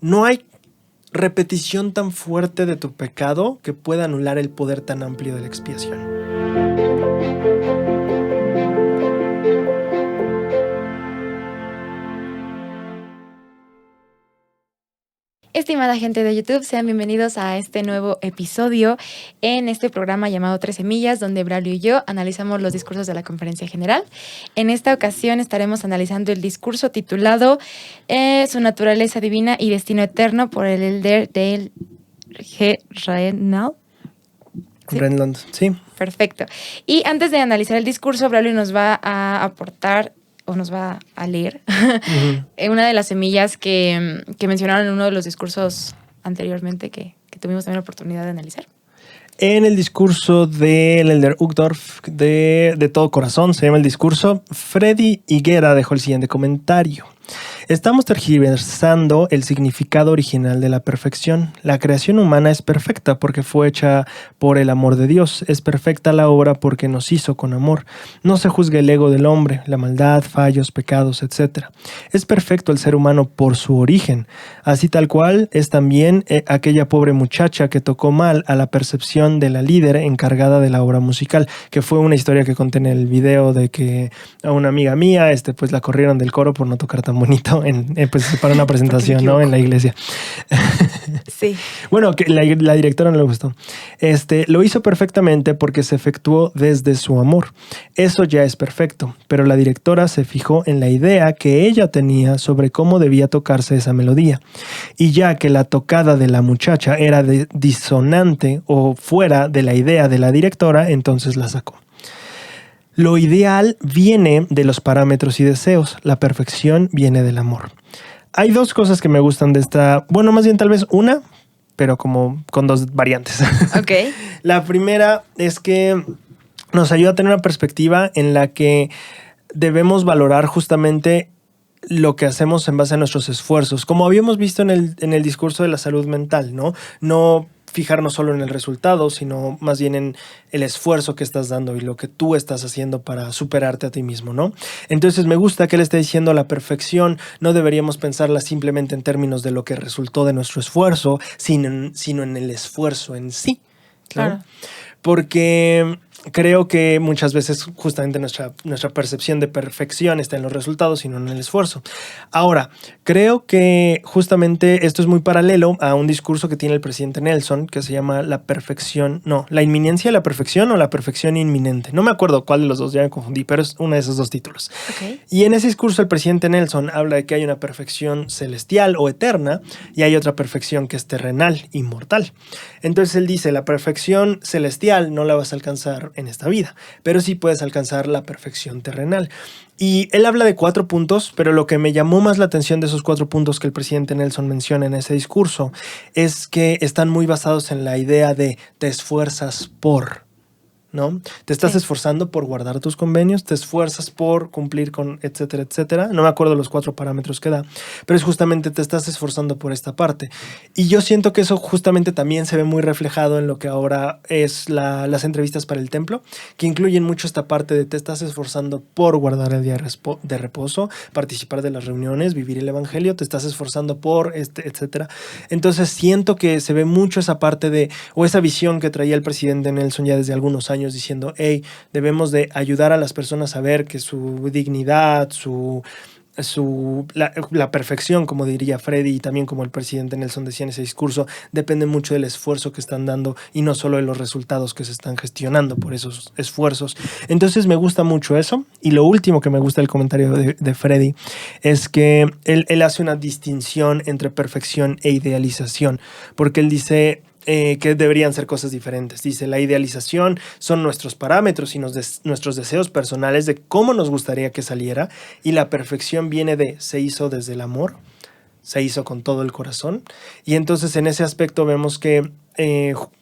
no hay repetición tan fuerte de tu pecado que pueda anular el poder tan amplio de la expiación. Estimada gente de YouTube, sean bienvenidos a este nuevo episodio en este programa llamado 13 Millas, donde Braulio y yo analizamos los discursos de la Conferencia General. En esta ocasión estaremos analizando el discurso titulado Su naturaleza divina y destino eterno por el elder Dale G. Renald. ¿Sí? Renland, sí. Perfecto. Y antes de analizar el discurso, Braulio nos va a aportar o nos va a leer una de las semillas que mencionaron en uno de los discursos anteriormente que tuvimos también la oportunidad de analizar. En el discurso del elder Uchtdorf de todo corazón, se llama el discurso, Freddy Higuera dejó el siguiente comentario. Estamos tergiversando el significado original de la perfección. La creación humana es perfecta porque fue hecha por el amor de Dios. Es perfecta la obra porque nos hizo con amor. No se juzga el ego del hombre, la maldad, fallos, pecados, etc. Es perfecto el ser humano por su origen. Así tal cual es también aquella pobre muchacha que tocó mal a la percepción de la líder encargada de la obra musical, que fue una historia que conté en el video de que a una amiga mía pues la corrieron del coro por no tocar tan bonito pues para una presentación, ¿no? En la iglesia. Sí. Bueno, que la directora no le gustó. Lo hizo perfectamente porque se efectuó desde su amor. Eso ya es perfecto, pero la directora se fijó en la idea que ella tenía sobre cómo debía tocarse esa melodía. Y ya que la tocada de la muchacha era disonante o fuera de la idea de la directora, entonces la sacó. Lo ideal viene de los parámetros y deseos. La perfección viene del amor. Hay dos cosas que me gustan de esta... Bueno, más bien tal vez una, pero como con dos variantes. Ok. La primera es que nos ayuda a tener una perspectiva en la que debemos valorar justamente lo que hacemos en base a nuestros esfuerzos. Como habíamos visto en el discurso de la salud mental, ¿no? No fijarnos solo en el resultado, sino más bien en el esfuerzo que estás dando y lo que tú estás haciendo para superarte a ti mismo, ¿no? Entonces me gusta que él esté diciendo la perfección, no deberíamos pensarla simplemente en términos de lo que resultó de nuestro esfuerzo, sino en el esfuerzo en sí, ¿no? Claro. Porque creo que muchas veces justamente nuestra percepción de perfección está en los resultados y no en el esfuerzo. Ahora, creo que justamente esto es muy paralelo a un discurso que tiene el presidente Nelson que se llama la inminencia de la perfección o la perfección inminente. No me acuerdo cuál de los dos, ya me confundí, pero es uno de esos dos títulos. Okay. Y en ese discurso el presidente Nelson habla de que hay una perfección celestial o eterna y hay otra perfección que es terrenal, inmortal. Entonces él dice, la perfección celestial no la vas a alcanzar en esta vida, pero sí puedes alcanzar la perfección terrenal. Y él habla de 4 puntos, pero lo que me llamó más la atención de esos 4 puntos que el presidente Nelson menciona en ese discurso es que están muy basados en la idea de te esfuerzas por, ¿no? Te estás esforzando por guardar tus convenios, te esfuerzas por cumplir con etcétera, etcétera. No me acuerdo los 4 parámetros que da, pero es justamente te estás esforzando por esta parte. Y yo siento que eso justamente también se ve muy reflejado en lo que ahora es las entrevistas para el templo, que incluyen mucho esta parte de te estás esforzando por guardar el día de reposo, participar de las reuniones, vivir el evangelio, te estás esforzando por etcétera. Entonces siento que se ve mucho esa parte o esa visión que traía el presidente Nelson ya desde algunos años, diciendo, hey, debemos de ayudar a las personas a ver que su dignidad, la perfección, como diría Freddy, y también como el presidente Nelson decía en ese discurso, depende mucho del esfuerzo que están dando y no solo de los resultados que se están gestionando por esos esfuerzos. Entonces me gusta mucho eso. Y lo último que me gusta del comentario de Freddy es que él hace una distinción entre perfección e idealización, porque él dice que deberían ser cosas diferentes. Dice, la idealización son nuestros parámetros y nuestros deseos personales de cómo nos gustaría que saliera, y la perfección viene de se hizo desde el amor, se hizo con todo el corazón. Y entonces en ese aspecto vemos que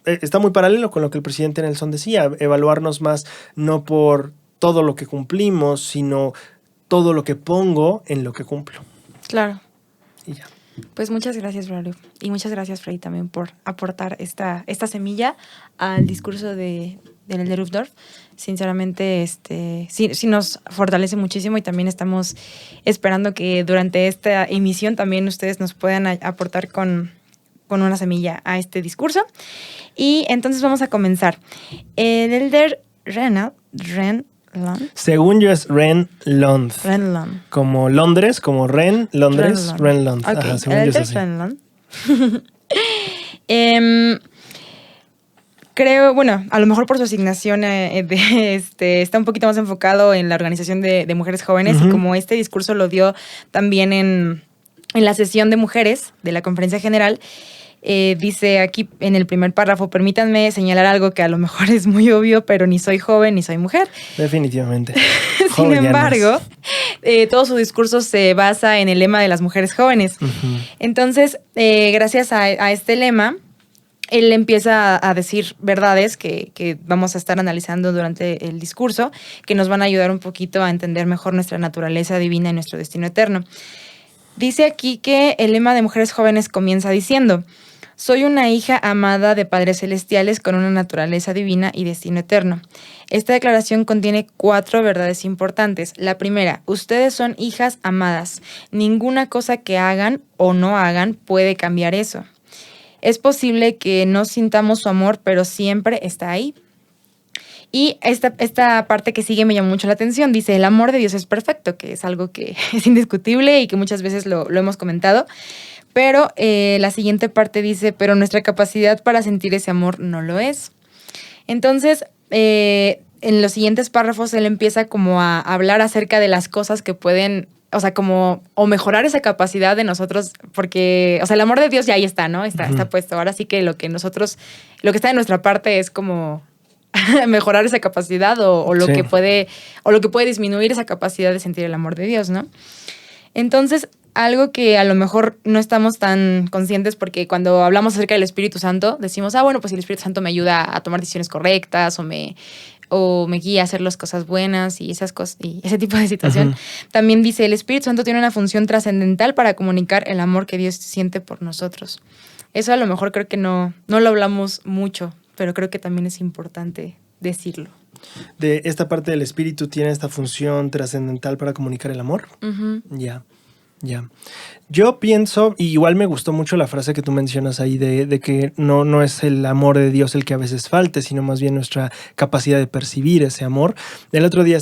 está muy paralelo con lo que el presidente Nelson decía, evaluarnos más no por todo lo que cumplimos, sino todo lo que pongo en lo que cumplo. Claro. Y ya. Pues muchas gracias, Braulio. Y muchas gracias, Freddy, también por aportar esta semilla al discurso del Elder Uchtdorf. Sinceramente, sí nos fortalece muchísimo y también estamos esperando que durante esta emisión también ustedes nos puedan aportar con una semilla a este discurso. Y entonces vamos a comenzar. El Elder Renland. Según yo es Renlund. Renland. Como Londres, como Londres, Renlund. Okay. Ajá, según yo es así. Renland. Creo, bueno, a lo mejor por su asignación está un poquito más enfocado en la organización de mujeres jóvenes, y como este discurso lo dio también en la sesión de mujeres de la Conferencia General. Dice aquí en el primer párrafo: permítanme señalar algo que a lo mejor es muy obvio, pero ni soy joven ni soy mujer. Definitivamente. Sin embargo, todo su discurso se basa en el lema de las mujeres jóvenes. Entonces, gracias a este lema, él empieza a decir verdades que vamos a estar analizando durante el discurso, que nos van a ayudar un poquito a entender mejor nuestra naturaleza divina y nuestro destino eterno. Dice aquí que el lema de mujeres jóvenes comienza diciendo: soy una hija amada de padres celestiales con una naturaleza divina y destino eterno. Esta declaración contiene 4 verdades importantes. La primera: ustedes son hijas amadas. Ninguna cosa que hagan o no hagan puede cambiar eso. Es posible que no sintamos su amor, pero siempre está ahí. Y esta parte que sigue me llamó mucho la atención. Dice: el amor de Dios es perfecto, que es algo que es indiscutible y que muchas veces lo hemos comentado. Pero la siguiente parte dice: pero nuestra capacidad para sentir ese amor no lo es. Entonces, en los siguientes párrafos él empieza como a hablar acerca de las cosas que pueden, o sea, como o mejorar esa capacidad de nosotros, porque, o sea, el amor de Dios ya ahí está, ¿no? Está puesto. Ahora sí que lo que está de nuestra parte es como mejorar esa capacidad o lo que puede disminuir esa capacidad de sentir el amor de Dios, ¿no? Entonces, algo que a lo mejor no estamos tan conscientes, porque cuando hablamos acerca del Espíritu Santo decimos: bueno, pues el Espíritu Santo me ayuda a tomar decisiones correctas o me guía a hacer las cosas buenas y esas cosas y ese tipo de situación. También dice: el Espíritu Santo tiene una función trascendental para comunicar el amor que Dios siente por nosotros. Eso a lo mejor creo que no lo hablamos mucho, pero creo que también es importante decirlo. De esta parte del espíritu tiene esta función trascendental para comunicar el amor. Ya. Yo pienso, y igual me gustó mucho la frase que tú mencionas ahí de que no es el amor de Dios el que a veces falte, sino más bien nuestra capacidad de percibir ese amor. El otro día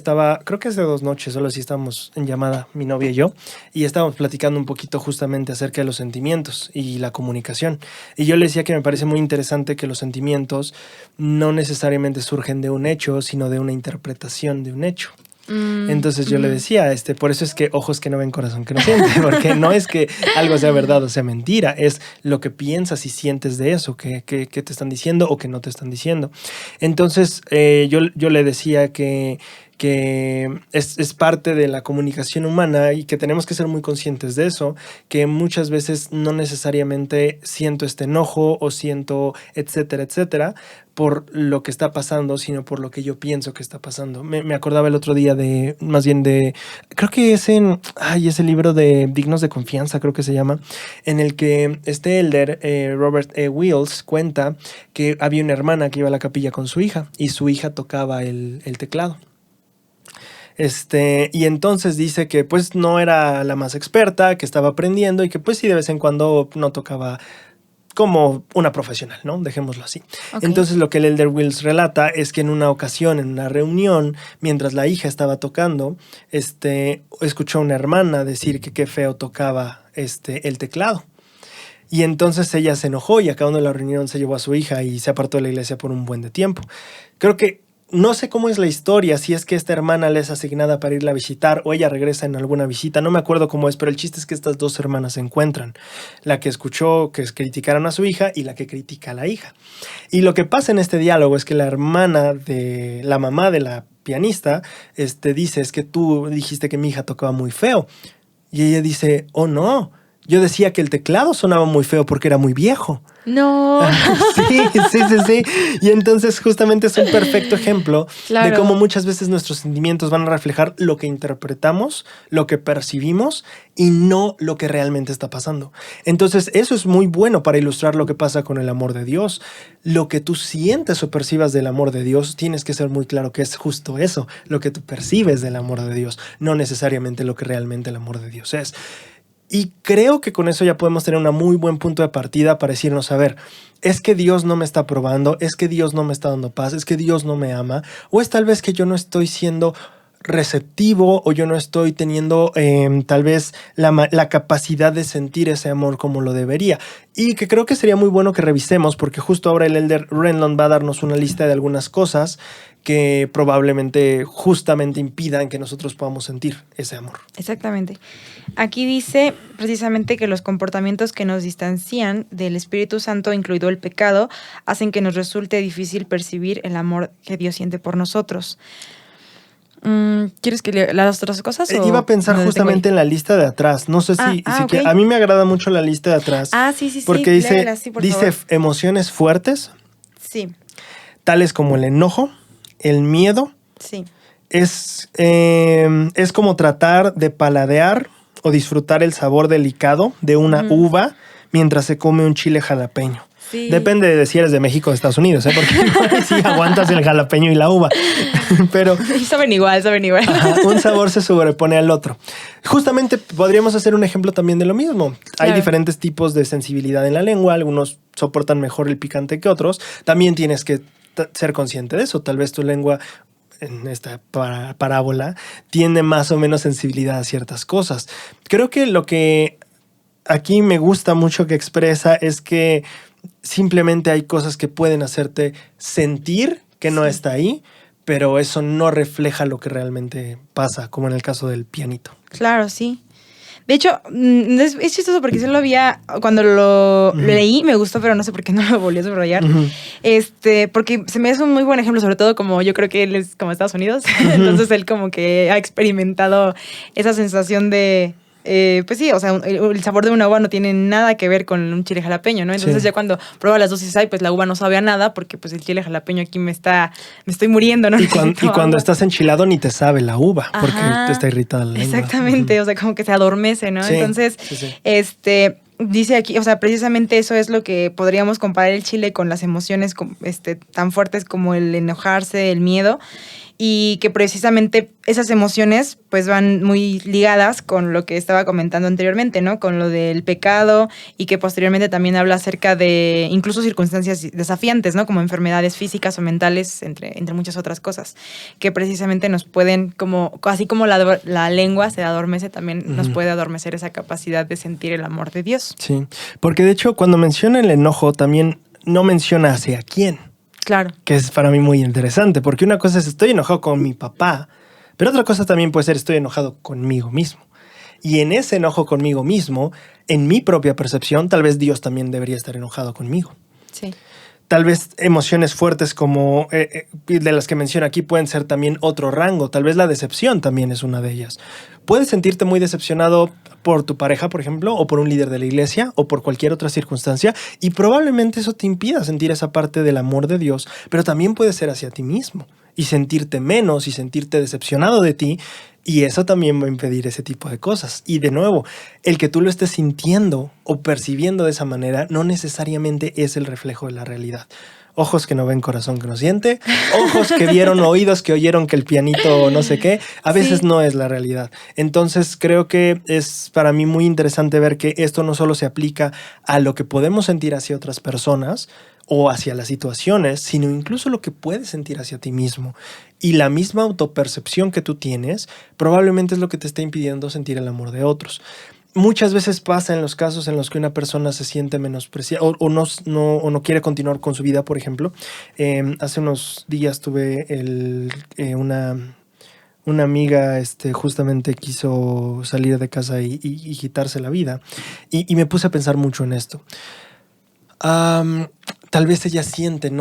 creo que hace 2 noches, solo así estábamos en llamada, mi novia y yo, y estábamos platicando un poquito justamente acerca de los sentimientos y la comunicación. Y yo le decía que me parece muy interesante que los sentimientos no necesariamente surgen de un hecho, sino de una interpretación de un hecho. Entonces yo le decía, por eso es que ojos que no ven, corazón que no siente, porque no es que algo sea verdad o sea mentira, es lo que piensas y sientes de eso, que te están diciendo o que no te están diciendo. Entonces yo le decía que es parte de la comunicación humana y que tenemos que ser muy conscientes de eso, que muchas veces no necesariamente siento este enojo o siento etcétera, etcétera, por lo que está pasando, sino por lo que yo pienso que está pasando. Me acordaba el otro día creo que es ese libro de Dignos de Confianza, creo que se llama, en el que este elder, Robert E. Wills, cuenta que había una hermana que iba a la capilla con su hija y su hija tocaba el teclado. Y entonces dice que pues no era la más experta, que estaba aprendiendo y que pues sí de vez en cuando no tocaba como una profesional, ¿no? Dejémoslo así. Okay. Entonces lo que el Elder Wills relata es que en una ocasión, en una reunión, mientras la hija estaba tocando, escuchó a una hermana decir que qué feo tocaba el teclado. Y entonces ella se enojó y acabando la reunión se llevó a su hija y se apartó de la iglesia por un buen de tiempo. Creo que no sé cómo es la historia, si es que esta hermana le es asignada para irla a visitar o ella regresa en alguna visita, no me acuerdo cómo es, pero el chiste es que estas 2 hermanas se encuentran. La que escuchó que criticaran a su hija y la que critica a la hija. Y lo que pasa en este diálogo es que la mamá de la pianista, dice: es que tú dijiste que mi hija tocaba muy feo. Y ella dice: oh no, yo decía que el teclado sonaba muy feo porque era muy viejo. No. Sí. Y entonces justamente es un perfecto ejemplo Claro. de cómo muchas veces nuestros sentimientos van a reflejar lo que interpretamos, lo que percibimos y no lo que realmente está pasando. Entonces eso es muy bueno para ilustrar lo que pasa con el amor de Dios. Lo que tú sientes o percibas del amor de Dios, tienes que ser muy claro que es justo eso, lo que tú percibes del amor de Dios, no necesariamente lo que realmente el amor de Dios es. Y creo que con eso ya podemos tener un muy buen punto de partida para decirnos, a ver, es que Dios no me está probando, es que Dios no me está dando paz, es que Dios no me ama, o es tal vez que yo no estoy siendo receptivo o yo no estoy teniendo tal vez la capacidad de sentir ese amor como lo debería. Y que creo que sería muy bueno que revisemos, porque justo ahora el Elder Renlund va a darnos una lista de algunas cosas que probablemente justamente impidan que nosotros podamos sentir ese amor. Exactamente. Aquí dice precisamente que los comportamientos que nos distancian del Espíritu Santo, incluido el pecado, hacen que nos resulte difícil percibir el amor que Dios siente por nosotros. ¿Quieres que lea las otras cosas? Iba a pensar justamente en la lista de atrás. No sé si ok. a mí me agrada mucho la lista de atrás. Sí. Porque dice, léela, sí, por favor. emociones fuertes, Sí, tales como el enojo, el miedo. sí. Es como tratar de paladear o disfrutar el sabor delicado de una uva mientras se come un chile jalapeño. Sí. Depende de si eres de México o de Estados Unidos, porque si aguantas el jalapeño y la uva. Pero saben igual. Ajá, un sabor se sobrepone al otro. Justamente podríamos hacer un ejemplo también de lo mismo. Hay diferentes tipos de sensibilidad en la lengua. Algunos soportan mejor el picante que otros. También tienes que ser consciente de eso. Tal vez tu lengua, en esta parábola, tiene más o menos sensibilidad a ciertas cosas. Creo que lo que aquí me gusta mucho que expresa es que simplemente hay cosas que pueden hacerte sentir que no está ahí, pero eso no refleja lo que realmente pasa, como en el caso del pianito. Claro, sí. De hecho, es chistoso porque solo había, cuando lo leí, me gustó, pero no sé por qué no lo volví a subrayar. Porque se me hace un muy buen ejemplo, sobre todo como yo creo que él es como Estados Unidos. Entonces él como que ha experimentado esa sensación de... pues sí, o sea, el sabor de una uva no tiene nada que ver con un chile jalapeño, ¿no? Entonces ya cuando prueba las dos y dices, pues la uva no sabe a nada porque pues el chile jalapeño aquí me estoy muriendo, ¿no? Y cuando estás enchilado ni te sabe la uva porque te está irritada la lengua. Exactamente, o sea, como que se adormece, ¿no? Sí, Entonces, dice aquí, o sea, precisamente eso es lo que podríamos comparar el chile con las emociones tan fuertes como el enojarse, el miedo. Y que precisamente esas emociones pues van muy ligadas con lo que estaba comentando anteriormente, ¿no? Con lo del pecado y que posteriormente también habla acerca de incluso circunstancias desafiantes, ¿no? Como enfermedades físicas o mentales, entre muchas otras cosas, que precisamente nos pueden, así como la lengua se adormece, también nos puede adormecer esa capacidad de sentir el amor de Dios. Sí, porque de hecho cuando menciona el enojo también no menciona hacia quién. Claro. Que es para mí muy interesante, porque una cosa es estoy enojado con mi papá, pero otra cosa también puede ser estoy enojado conmigo mismo. Y en ese enojo conmigo mismo, en mi propia percepción, tal vez Dios también debería estar enojado conmigo. Sí. Tal vez emociones fuertes como de las que menciona aquí pueden ser también otro rango. Tal vez la decepción también es una de ellas. Puedes sentirte muy decepcionado por tu pareja, por ejemplo, o por un líder de la iglesia, o por cualquier otra circunstancia, y probablemente eso te impida sentir esa parte del amor de Dios, pero también puede ser hacia ti mismo, y sentirte menos, y sentirte decepcionado de ti, y eso también va a impedir ese tipo de cosas. Y de nuevo, el que tú lo estés sintiendo o percibiendo de esa manera no necesariamente es el reflejo de la realidad. Ojos que no ven, corazón que no siente. Ojos que vieron, oídos que oyeron que el pianito no sé qué. A veces no es la realidad. Entonces creo que es para mí muy interesante ver que esto no solo se aplica a lo que podemos sentir hacia otras personas o hacia las situaciones, sino incluso lo que puedes sentir hacia ti mismo. Y la misma autopercepción que tú tienes probablemente es lo que te está impidiendo sentir el amor de otros. Muchas veces pasa en los casos en los que una persona se siente menospreciada o no quiere continuar con su vida, por ejemplo. Hace unos días tuve una amiga justamente quiso salir de casa y quitarse la vida. Y me puse a pensar mucho en esto. Tal vez ella siente,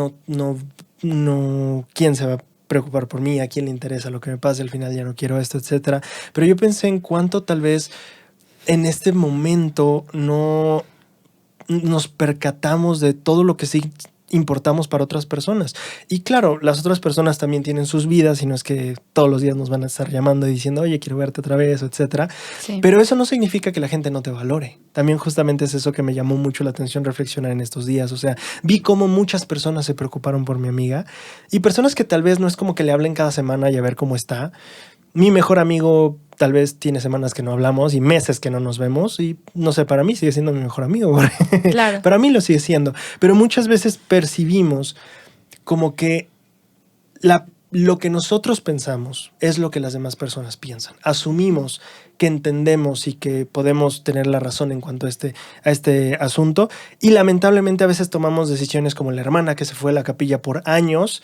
¿quién se va a preocupar por mí? ¿A quién le interesa lo que me pase? Al final ya no quiero esto, etcétera. Pero yo pensé en cuánto tal vez en este momento no nos percatamos de todo lo que sí importamos para otras personas. Y claro, las otras personas también tienen sus vidas y no es que todos los días nos van a estar llamando y diciendo, oye, quiero verte otra vez, etcétera. Sí. Pero eso no significa que la gente no te valore. También justamente es eso que me llamó mucho la atención reflexionar en estos días. O sea, vi cómo muchas personas se preocuparon por mi amiga y personas que tal vez no es como que le hablen cada semana y a ver cómo está. Mi mejor amigo tal vez tiene semanas que no hablamos y meses que no nos vemos y no sé, para mí sigue siendo mi mejor amigo. Claro. Para mí lo sigue siendo. Pero muchas veces percibimos como que lo que nosotros pensamos es lo que las demás personas piensan. Asumimos que entendemos y que podemos tener la razón en cuanto a este asunto y lamentablemente a veces tomamos decisiones como la hermana que se fue a la capilla por años,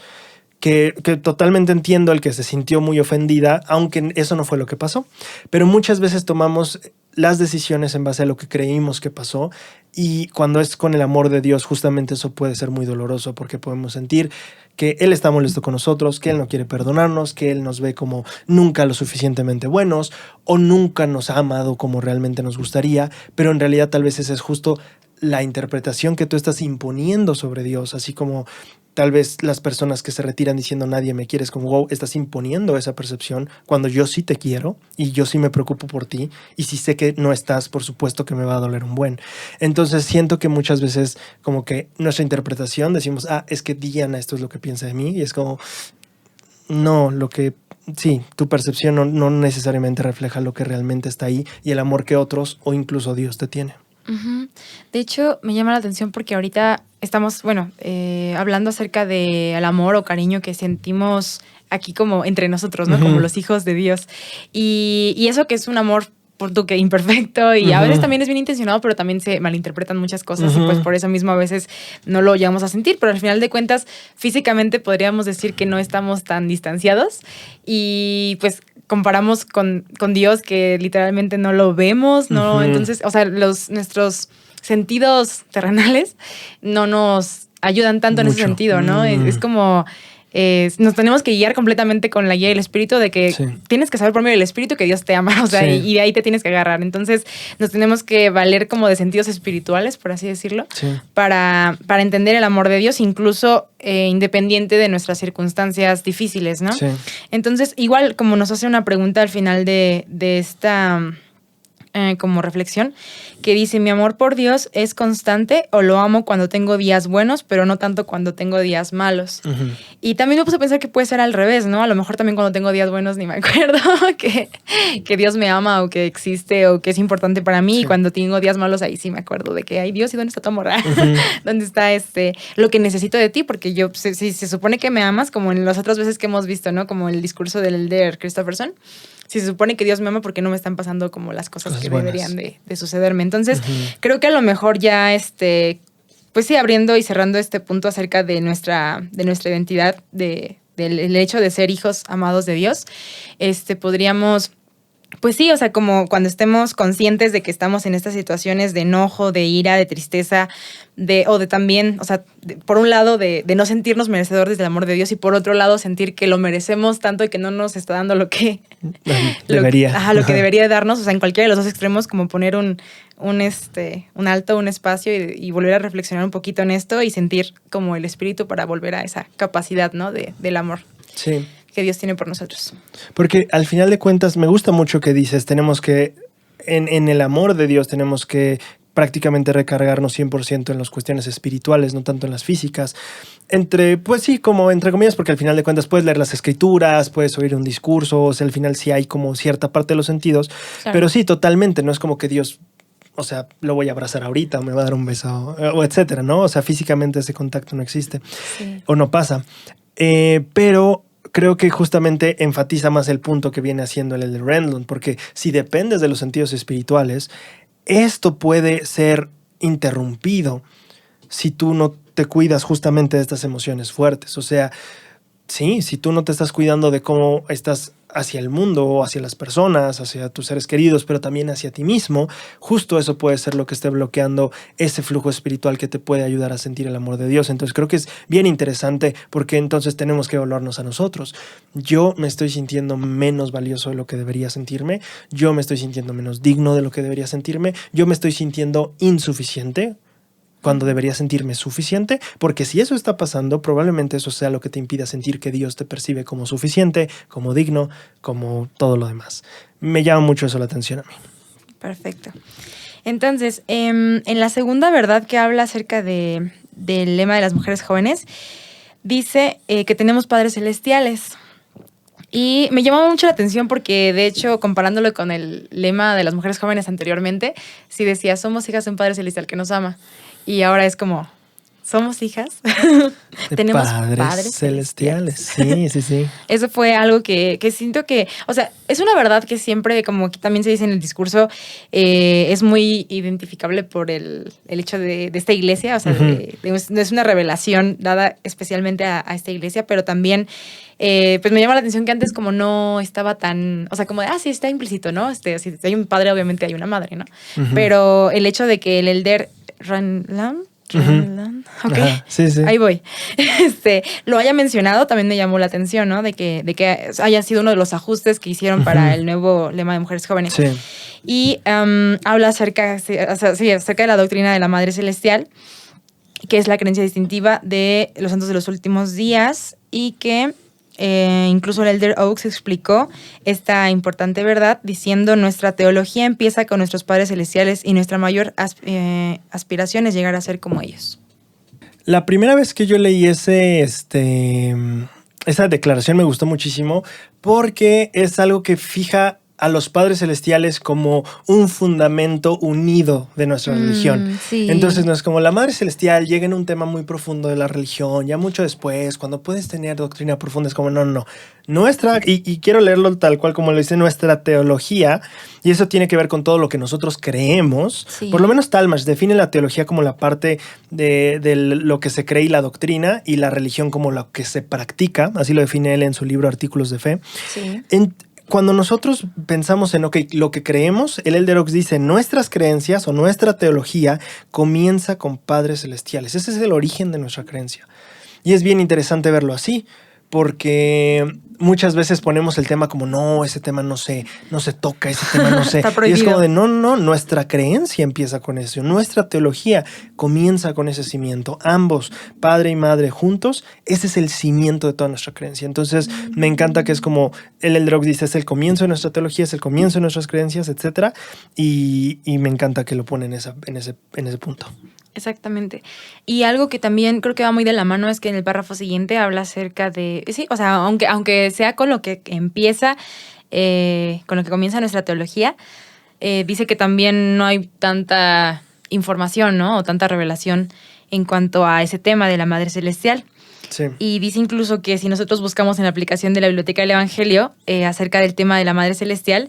que totalmente entiendo el que se sintió muy ofendida, aunque eso no fue lo que pasó. Pero muchas veces tomamos las decisiones en base a lo que creímos que pasó y cuando es con el amor de Dios, justamente eso puede ser muy doloroso porque podemos sentir que Él está molesto con nosotros, que Él no quiere perdonarnos, que Él nos ve como nunca lo suficientemente buenos o nunca nos ha amado como realmente nos gustaría, pero en realidad tal vez esa es justo la interpretación que tú estás imponiendo sobre Dios, así como tal vez las personas que se retiran diciendo nadie me quiere, es como, wow, estás imponiendo esa percepción cuando yo sí te quiero y yo sí me preocupo por ti y si sé que no estás, por supuesto que me va a doler un buen. Entonces siento que muchas veces como que nuestra interpretación decimos, es que Diana esto es lo que piensa de mí y es como, no, sí, tu percepción no necesariamente refleja lo que realmente está ahí y el amor que otros o incluso Dios te tiene. Uh-huh. De hecho, me llama la atención porque ahorita estamos, hablando acerca del amor o cariño que sentimos aquí como entre nosotros, ¿no? Uh-huh. Como los hijos de Dios. Y eso que es un amor, por tu que imperfecto y a veces también es bien intencionado, pero también se malinterpretan muchas cosas y pues por eso mismo a veces no lo llegamos a sentir, pero al final de cuentas físicamente podríamos decir que no estamos tan distanciados y pues comparamos con Dios que literalmente no lo vemos, ¿no? Entonces, o sea, nuestros sentidos terrenales no nos ayudan tanto en ese sentido, ¿no? Es como... nos tenemos que guiar completamente con la guía del Espíritu de que tienes que saber por medio del Espíritu que Dios te ama, o sea, y de ahí te tienes que agarrar. Entonces, nos tenemos que valer como de sentidos espirituales, por así decirlo, para entender el amor de Dios, incluso independiente de nuestras circunstancias difíciles, ¿no? Sí. Entonces, igual como nos hace una pregunta al final de esta... como reflexión, que dice, mi amor por Dios es constante o lo amo cuando tengo días buenos, pero no tanto cuando tengo días malos. Uh-huh. Y también me puse a pensar que puede ser al revés, ¿no? A lo mejor también cuando tengo días buenos ni me acuerdo que Dios me ama o que existe o que es importante para mí. Y cuando tengo días malos, ahí sí me acuerdo de que, ay Dios, ¿y dónde está tu amor? Uh-huh. ¿Dónde está lo que necesito de ti? Porque yo, si se supone que me amas, como en las otras veces que hemos visto, ¿no? Como el discurso del elder Christopherson. Si se supone que Dios me ama, ¿por qué no me están pasando como las cosas que buenas deberían de sucederme? Entonces, creo que a lo mejor ya, pues sí, abriendo y cerrando este punto acerca de nuestra identidad, del hecho de ser hijos amados de Dios, podríamos... Pues sí, o sea, como cuando estemos conscientes de que estamos en estas situaciones de enojo, de ira, de tristeza, o de también, o sea, por un lado de no sentirnos merecedores del amor de Dios y por otro lado sentir que lo merecemos tanto y que no nos está dando lo que debería. Lo que debería darnos, o sea, en cualquiera de los dos extremos, como poner un alto, un espacio y volver a reflexionar un poquito en esto y sentir como el espíritu para volver a esa capacidad, ¿no? Del amor. Sí. Que Dios tiene por nosotros. Porque al final de cuentas me gusta mucho que dices, tenemos que, en el amor de Dios tenemos que prácticamente recargarnos 100% en las cuestiones espirituales, no tanto en las físicas. Pues sí, como entre comillas, porque al final de cuentas puedes leer las escrituras, puedes oír un discurso, o sea, al final sí hay como cierta parte de los sentidos, claro. Pero sí, totalmente, no es como que Dios... O sea, lo voy a abrazar ahorita o me va a dar un beso, o etcétera, ¿no? O sea, físicamente ese contacto no existe o no pasa. Pero creo que justamente enfatiza más el punto que viene haciendo el de Renlund, porque si dependes de los sentidos espirituales, esto puede ser interrumpido si tú no te cuidas justamente de estas emociones fuertes. O sea, sí, si tú no te estás cuidando de cómo estás hacia el mundo, hacia las personas, hacia tus seres queridos, pero también hacia ti mismo, justo eso puede ser lo que esté bloqueando ese flujo espiritual que te puede ayudar a sentir el amor de Dios. Entonces creo que es bien interesante porque entonces tenemos que evaluarnos a nosotros. Yo me estoy sintiendo menos valioso de lo que debería sentirme, yo me estoy sintiendo menos digno de lo que debería sentirme, yo me estoy sintiendo insuficiente cuando debería sentirme suficiente, porque si eso está pasando, probablemente eso sea lo que te impida sentir que Dios te percibe como suficiente, como digno, como todo lo demás. Me llama mucho eso la atención a mí. Perfecto. Entonces, en la segunda verdad que habla acerca del lema de las mujeres jóvenes, dice que tenemos padres celestiales. Y me llamó mucho la atención porque, de hecho, comparándolo con el lema de las mujeres jóvenes anteriormente, sí decía, somos hijas de un Padre Celestial que nos ama. Y ahora es como, somos hijas, tenemos padres celestiales. Sí. Eso fue algo que siento que, o sea, es una verdad que siempre, como también se dice en el discurso, es muy identificable por el hecho de esta iglesia, o sea, es una revelación dada especialmente a esta iglesia, pero también, pues me llama la atención que antes como no estaba tan, o sea, como de, sí, está implícito, ¿no? Si hay un padre, obviamente hay una madre, ¿no? Pero el hecho de que el elder Renlam, ok, sí. Ahí voy. Lo haya mencionado también me llamó la atención, ¿no? De que haya sido uno de los ajustes que hicieron para el nuevo lema de mujeres jóvenes. Sí. Y habla acerca de la doctrina de la Madre Celestial, que es la creencia distintiva de los santos de los últimos días y que incluso el Elder Oaks explicó esta importante verdad diciendo: nuestra teología empieza con nuestros padres celestiales y nuestra mayor aspiración es llegar a ser como ellos. La primera vez que yo leí esa declaración me gustó muchísimo porque es algo que fija a los padres celestiales como un fundamento unido de nuestra religión. Sí. Entonces no es como la madre celestial llega en un tema muy profundo de la religión, ya mucho después, cuando puedes tener doctrina profunda, es como no. Nuestra, y quiero leerlo tal cual como lo dice, nuestra teología, y eso tiene que ver con todo lo que nosotros creemos. Sí. Por lo menos Talmage define la teología como la parte de lo que se cree y la doctrina, y la religión como lo que se practica. Así lo define él en su libro Artículos de Fe. Sí. Cuando nosotros pensamos en lo que creemos, el Elder Oaks dice, nuestras creencias o nuestra teología comienza con padres celestiales. Ese es el origen de nuestra creencia. Y es bien interesante verlo así, porque muchas veces ponemos el tema como, no, ese tema no se toca, ese tema no se... Está prohibido. Y es como de, no, nuestra creencia empieza con eso, nuestra teología comienza con ese cimiento. Ambos, padre y madre juntos, ese es el cimiento de toda nuestra creencia. Entonces, me encanta que es como, el Elder Oaks dice, es el comienzo de nuestra teología, es el comienzo de nuestras creencias, etc. Y me encanta que lo pone en ese punto. Exactamente. Y algo que también creo que va muy de la mano es que en el párrafo siguiente habla acerca de... Sí, o sea, aunque sea con lo que empieza, con lo que comienza nuestra teología, dice que también no hay tanta información, ¿no? O tanta revelación en cuanto a ese tema de la Madre Celestial. Sí. Y dice incluso que si nosotros buscamos en la aplicación de la Biblioteca del Evangelio acerca del tema de la Madre Celestial,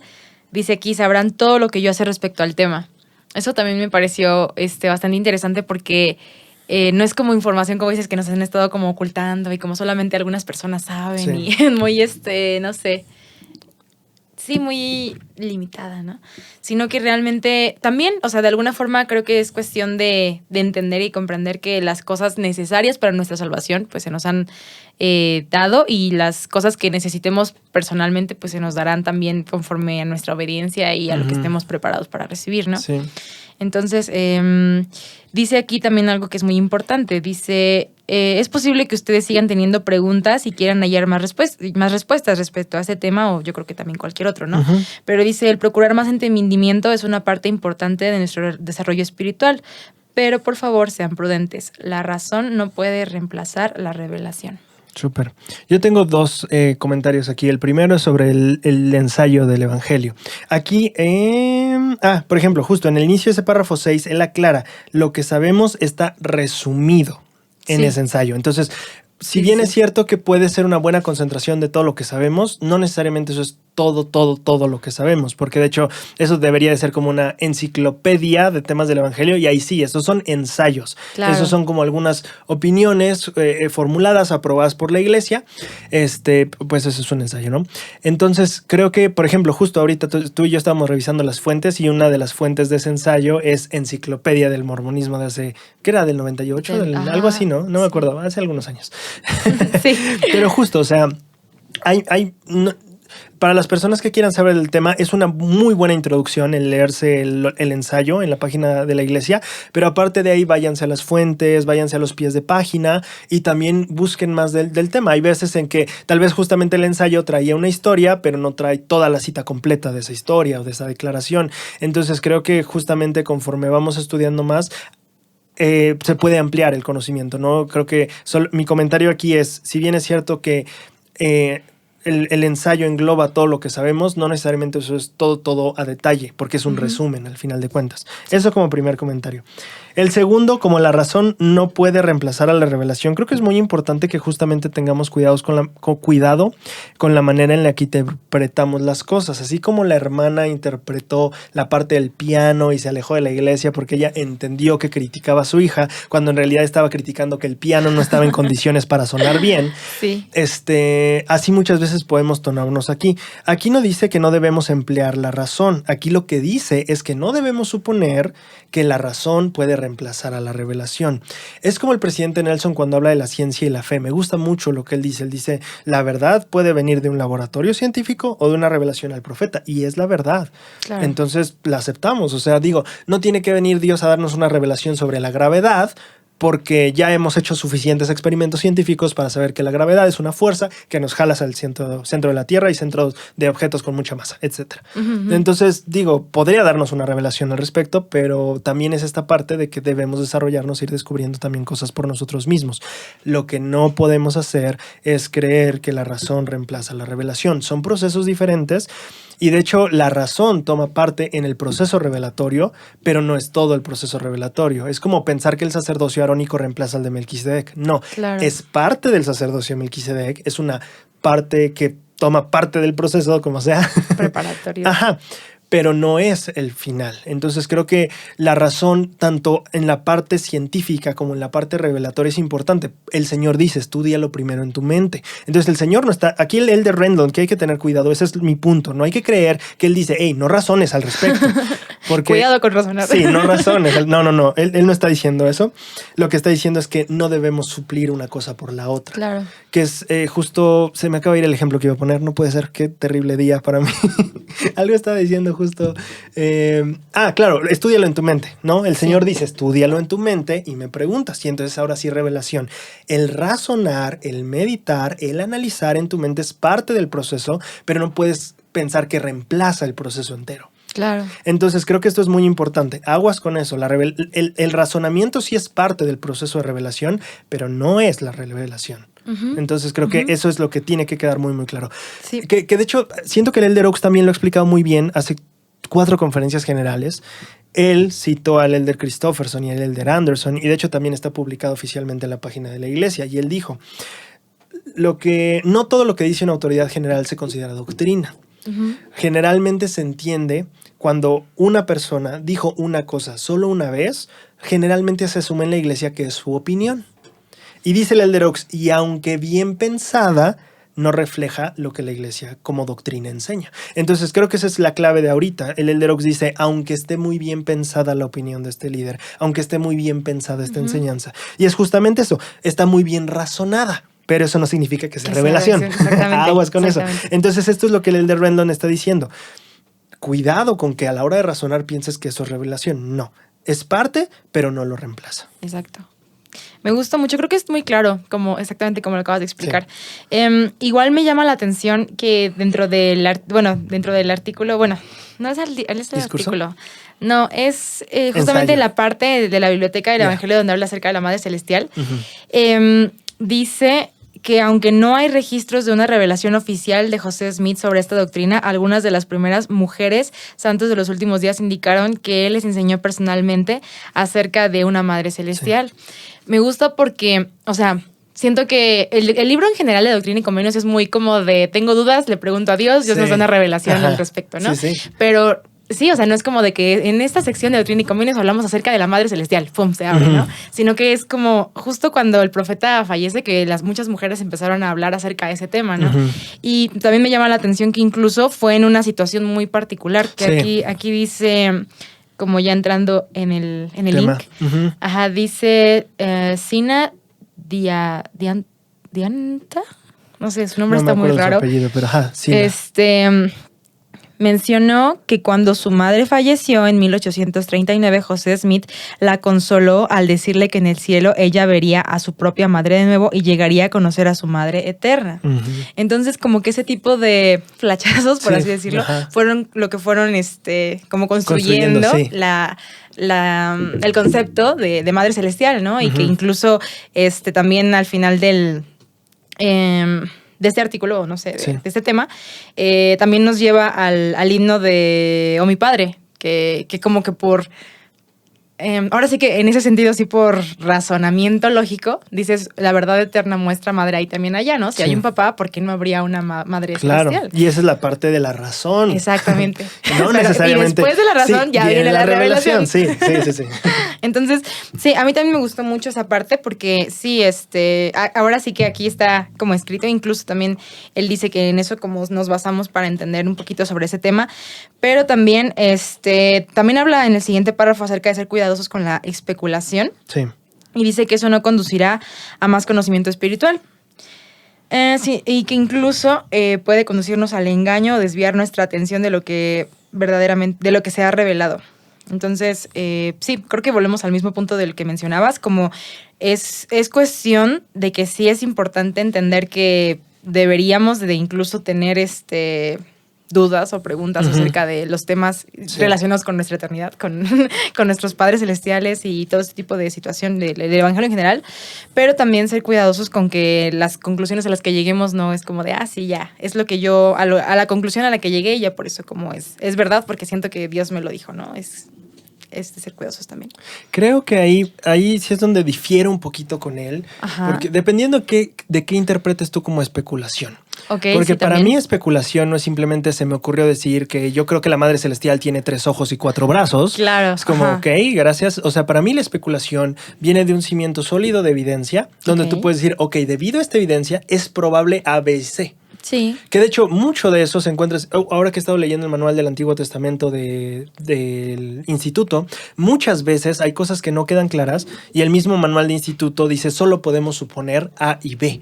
dice aquí sabrán todo lo que yo sé respecto al tema. Eso también me pareció bastante interesante porque no es como información, como dices, que nos han estado como ocultando y como solamente algunas personas saben. Sí. Y muy, no sé, sí, muy limitada, ¿no? Sino que realmente también, o sea, de alguna forma creo que es cuestión de entender y comprender que las cosas necesarias para nuestra salvación pues se nos han dado y las cosas que necesitemos personalmente pues se nos darán también conforme a nuestra obediencia y a lo que estemos preparados para recibir, ¿no? Sí. Entonces, dice aquí también algo que es muy importante. Dice, es posible que ustedes sigan teniendo preguntas y quieran hallar más respuestas respecto a ese tema o yo creo que también cualquier otro, ¿no? Uh-huh. Pero dice, el procurar más entendimiento es una parte importante de nuestro desarrollo espiritual. Pero por favor, sean prudentes. La razón no puede reemplazar la revelación. Súper. Yo tengo dos comentarios aquí. El primero es sobre el ensayo del Evangelio. Aquí, por ejemplo, justo en el inicio de ese párrafo 6, él aclara, lo que sabemos está resumido en ese ensayo. Entonces, si bien es cierto que puede ser una buena concentración de todo lo que sabemos, no necesariamente eso es todo lo que sabemos, porque de hecho eso debería de ser como una enciclopedia de temas del Evangelio, y ahí sí, estos son ensayos. Claro. Esos son como algunas opiniones formuladas, aprobadas por la iglesia. Pues eso es un ensayo, ¿no? Entonces creo que, por ejemplo, justo ahorita tú y yo estábamos revisando las fuentes, y una de las fuentes de ese ensayo es Enciclopedia del Mormonismo de hace, ¿qué era? ¿Del 98? Algo así, ¿no? No me acuerdo, hace algunos años. Sí. Pero justo, o sea, para las personas que quieran saber del tema, es una muy buena introducción el leerse el ensayo en la página de la iglesia, pero aparte de ahí, váyanse a las fuentes, váyanse a los pies de página y también busquen más del tema. Hay veces en que tal vez justamente el ensayo traía una historia, pero no trae toda la cita completa de esa historia o de esa declaración. Entonces creo que justamente conforme vamos estudiando más, se puede ampliar el conocimiento, ¿no? Creo que mi comentario aquí es, si bien es cierto que el ensayo engloba todo lo que sabemos, no necesariamente eso es todo a detalle, porque es un resumen al final de cuentas. Eso como primer comentario. El segundo, como la razón no puede reemplazar a la revelación, creo que es muy importante que justamente tengamos cuidado con la manera en la que interpretamos las cosas. Así como la hermana interpretó la parte del piano y se alejó de la iglesia porque ella entendió que criticaba a su hija, cuando en realidad estaba criticando que el piano no estaba en condiciones para sonar bien. Sí. Así muchas veces podemos tornarnos aquí. Aquí no dice que no debemos emplear la razón. Aquí lo que dice es que no debemos suponer que la razón puede reemplazar a la revelación. Es como el presidente Nelson cuando habla de la ciencia y la fe. Me gusta mucho lo que él dice. Él dice, la verdad puede venir de un laboratorio científico o de una revelación al profeta. Y es la verdad. Claro. Entonces la aceptamos. O sea, digo, no tiene que venir Dios a darnos una revelación sobre la gravedad, porque ya hemos hecho suficientes experimentos científicos para saber que la gravedad es una fuerza que nos jala al centro de la Tierra y centro de objetos con mucha masa, etc. Entonces, digo, podría darnos una revelación al respecto, pero también es esta parte de que debemos desarrollarnos e ir descubriendo también cosas por nosotros mismos. Lo que no podemos hacer es creer que la razón reemplaza la revelación. Son procesos diferentes. Y de hecho, la razón toma parte en el proceso revelatorio, pero no es todo el proceso revelatorio. Es como pensar que el sacerdocio arónico reemplaza al de Melquisedec. No, claro. Es parte del sacerdocio de Melquisedec, es una parte que toma parte del proceso, como sea. Preparatorio. Ajá. Pero no es el final. Entonces creo que la razón, tanto en la parte científica como en la parte revelatoria, es importante. El Señor dice, estúdialo primero en tu mente. Entonces el Señor no está... Aquí el elder Rendon, que hay que tener cuidado, ese es mi punto. No hay que creer que él dice, hey, no razones al respecto. Porque, cuidado con razonar. Sí, no razones. No. Él no está diciendo eso. Lo que está diciendo es que no debemos suplir una cosa por la otra. Claro. Que es justo... Se me acaba de ir el ejemplo que iba a poner. No puede ser. Qué terrible día para mí. Algo estaba diciendo justo. Claro, estúdialo en tu mente, ¿no? El Señor dice, estúdialo en tu mente y me preguntas. Y entonces ahora sí, revelación. El razonar, el meditar, el analizar en tu mente es parte del proceso, pero no puedes pensar que reemplaza el proceso entero. Claro. Entonces creo que esto es muy importante. Aguas con eso. El razonamiento sí es parte del proceso de revelación, pero no es la revelación. Entonces creo que eso es lo que tiene que quedar muy, muy claro. Sí. Que de hecho, siento que el elder Oaks también lo ha explicado muy bien hace 4 conferencias generales. Él citó al elder Christofferson y al elder Anderson, y de hecho también está publicado oficialmente en la página de la iglesia. Y él dijo, no todo lo que dice una autoridad general se considera doctrina. Generalmente se entiende cuando una persona dijo una cosa solo una vez, generalmente se asume en la iglesia que es su opinión. Y dice el elder Oaks, y aunque bien pensada, no refleja lo que la iglesia como doctrina enseña. Entonces creo que esa es la clave de ahorita. El elder Oaks dice, aunque esté muy bien pensada la opinión de este líder, aunque esté muy bien pensada esta enseñanza. Y es justamente eso, está muy bien razonada. Pero eso no significa que sea revelación. Aguas con eso. Entonces esto es lo que el elder Rendon está diciendo. Cuidado con que a la hora de razonar pienses que eso es revelación. No, es parte, pero no lo reemplaza. Exacto. Me gusta mucho, creo que es muy claro, exactamente como lo acabas de explicar. Sí. Igual me llama la atención que dentro del artículo, no es el artículo, no, es justamente la parte de la biblioteca del Evangelio donde habla acerca de la Madre Celestial. Dice que aunque no hay registros de una revelación oficial de José Smith sobre esta doctrina, algunas de las primeras mujeres santos de los últimos días indicaron que él les enseñó personalmente acerca de una Madre Celestial. Sí. Me gusta porque, siento que el libro en general de Doctrina y Convenios es muy como de tengo dudas, le pregunto a Dios, Dios nos da una revelación al respecto, ¿no? Sí, sí. Pero sí, o sea, no es como de que en esta sección de Doctrina y Convenios hablamos acerca de la Madre Celestial, ¡pum!, se abre, ¿no? Sino que es como justo cuando el profeta fallece que muchas mujeres empezaron a hablar acerca de ese tema, ¿no? Y también me llama la atención que incluso fue en una situación muy particular, que aquí dice, como ya entrando en el link, dice Sina Dianta, no sé, su nombre está muy raro. Su apellido, pero Sina. Mencionó que cuando su madre falleció en 1839, José Smith la consoló al decirle que en el cielo ella vería a su propia madre de nuevo y llegaría a conocer a su madre eterna. Entonces, como que ese tipo de flachazos, por así decirlo, fueron lo que fueron como construyendo el concepto de Madre Celestial, ¿no? Y que incluso también al final de este artículo, no sé, de este tema, también nos lleva al himno de Oh mi Padre, que como que por... ahora sí que en ese sentido, sí, por razonamiento lógico, dices, la verdad eterna muestra madre ahí también allá, ¿no? Si hay un papá, ¿por qué no habría una madre celestial? Y esa es la parte de la razón. Exactamente. No necesariamente. Y después de la razón ya viene la revelación. Sí. Entonces, sí, a mí también me gustó mucho esa parte porque sí, ahora sí que aquí está como escrito, incluso también él dice que en eso como nos basamos para entender un poquito sobre ese tema, pero también, también habla en el siguiente párrafo acerca de ser cuidadosos con la especulación. Sí. Y dice que eso no conducirá a más conocimiento espiritual. Sí, y que incluso puede conducirnos al engaño o desviar nuestra atención de lo que verdaderamente, de lo que se ha revelado. Entonces, sí, creo que volvemos al mismo punto del que mencionabas, como es cuestión de que sí es importante entender que deberíamos de incluso tener dudas o preguntas acerca de los temas relacionados con nuestra eternidad, con nuestros padres celestiales y todo este tipo de situación del evangelio en general, pero también ser cuidadosos con que las conclusiones a las que lleguemos no es como de, sí, ya, es lo que yo, a la conclusión a la que llegué y ya por eso como es verdad, porque siento que Dios me lo dijo, ¿no? Es de ser cuidadosos también. Creo que ahí sí es donde difiere un poquito con él, porque dependiendo de qué interpretes tú como especulación. Porque para mí especulación no es simplemente se me ocurrió decir que yo creo que la Madre Celestial tiene 3 ojos y 4 brazos. Claro. Es como, ok, gracias. O sea, para mí la especulación viene de un cimiento sólido de evidencia, donde tú puedes decir, ok, debido a esta evidencia es probable A, B y C. Sí. Que de hecho mucho de eso se encuentra, ahora que he estado leyendo el manual del Antiguo Testamento del Instituto, muchas veces hay cosas que no quedan claras y el mismo manual de Instituto dice solo podemos suponer A y B.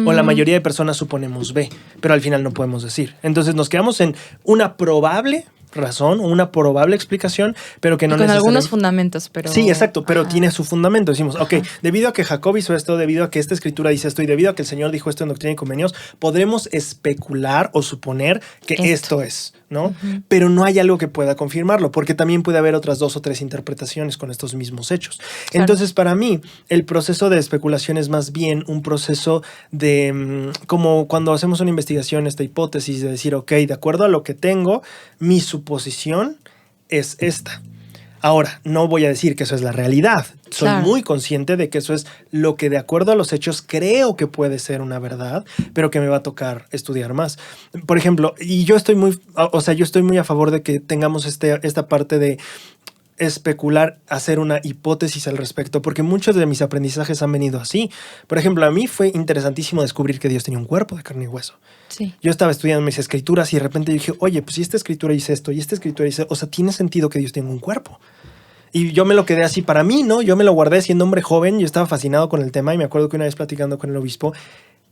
O la mayoría de personas suponemos B, pero al final no podemos decir. Entonces nos quedamos en una probable razón, una probable explicación, pero que no con algunos fundamentos, pero... Sí, exacto, pero tiene su fundamento. Decimos, ok, debido a que Jacob hizo esto, debido a que esta escritura dice esto y debido a que el Señor dijo esto en Doctrina y Convenios, podremos especular o suponer que esto es, ¿no? Pero no hay algo que pueda confirmarlo, porque también puede haber otras 2 o 3 interpretaciones con estos mismos hechos. Claro. Entonces, para mí, el proceso de especulación es más bien un proceso de, como cuando hacemos una investigación, esta hipótesis de decir, ok, de acuerdo a lo que tengo, mi suposición es esta. Ahora, no voy a decir que eso es la realidad. Soy muy consciente de que eso es lo que de acuerdo a los hechos creo que puede ser una verdad, pero que me va a tocar estudiar más. Por ejemplo, y yo estoy muy a favor de que tengamos esta parte de especular, hacer una hipótesis al respecto, porque muchos de mis aprendizajes han venido así. Por ejemplo, a mí fue interesantísimo descubrir que Dios tenía un cuerpo de carne y hueso. Sí. Yo estaba estudiando mis escrituras y de repente dije, oye, pues si esta escritura dice esto y esta escritura dice, o sea, tiene sentido que Dios tenga un cuerpo. Y yo me lo quedé así para mí, ¿no? Yo me lo guardé siendo hombre joven, yo estaba fascinado con el tema y me acuerdo que una vez platicando con el obispo,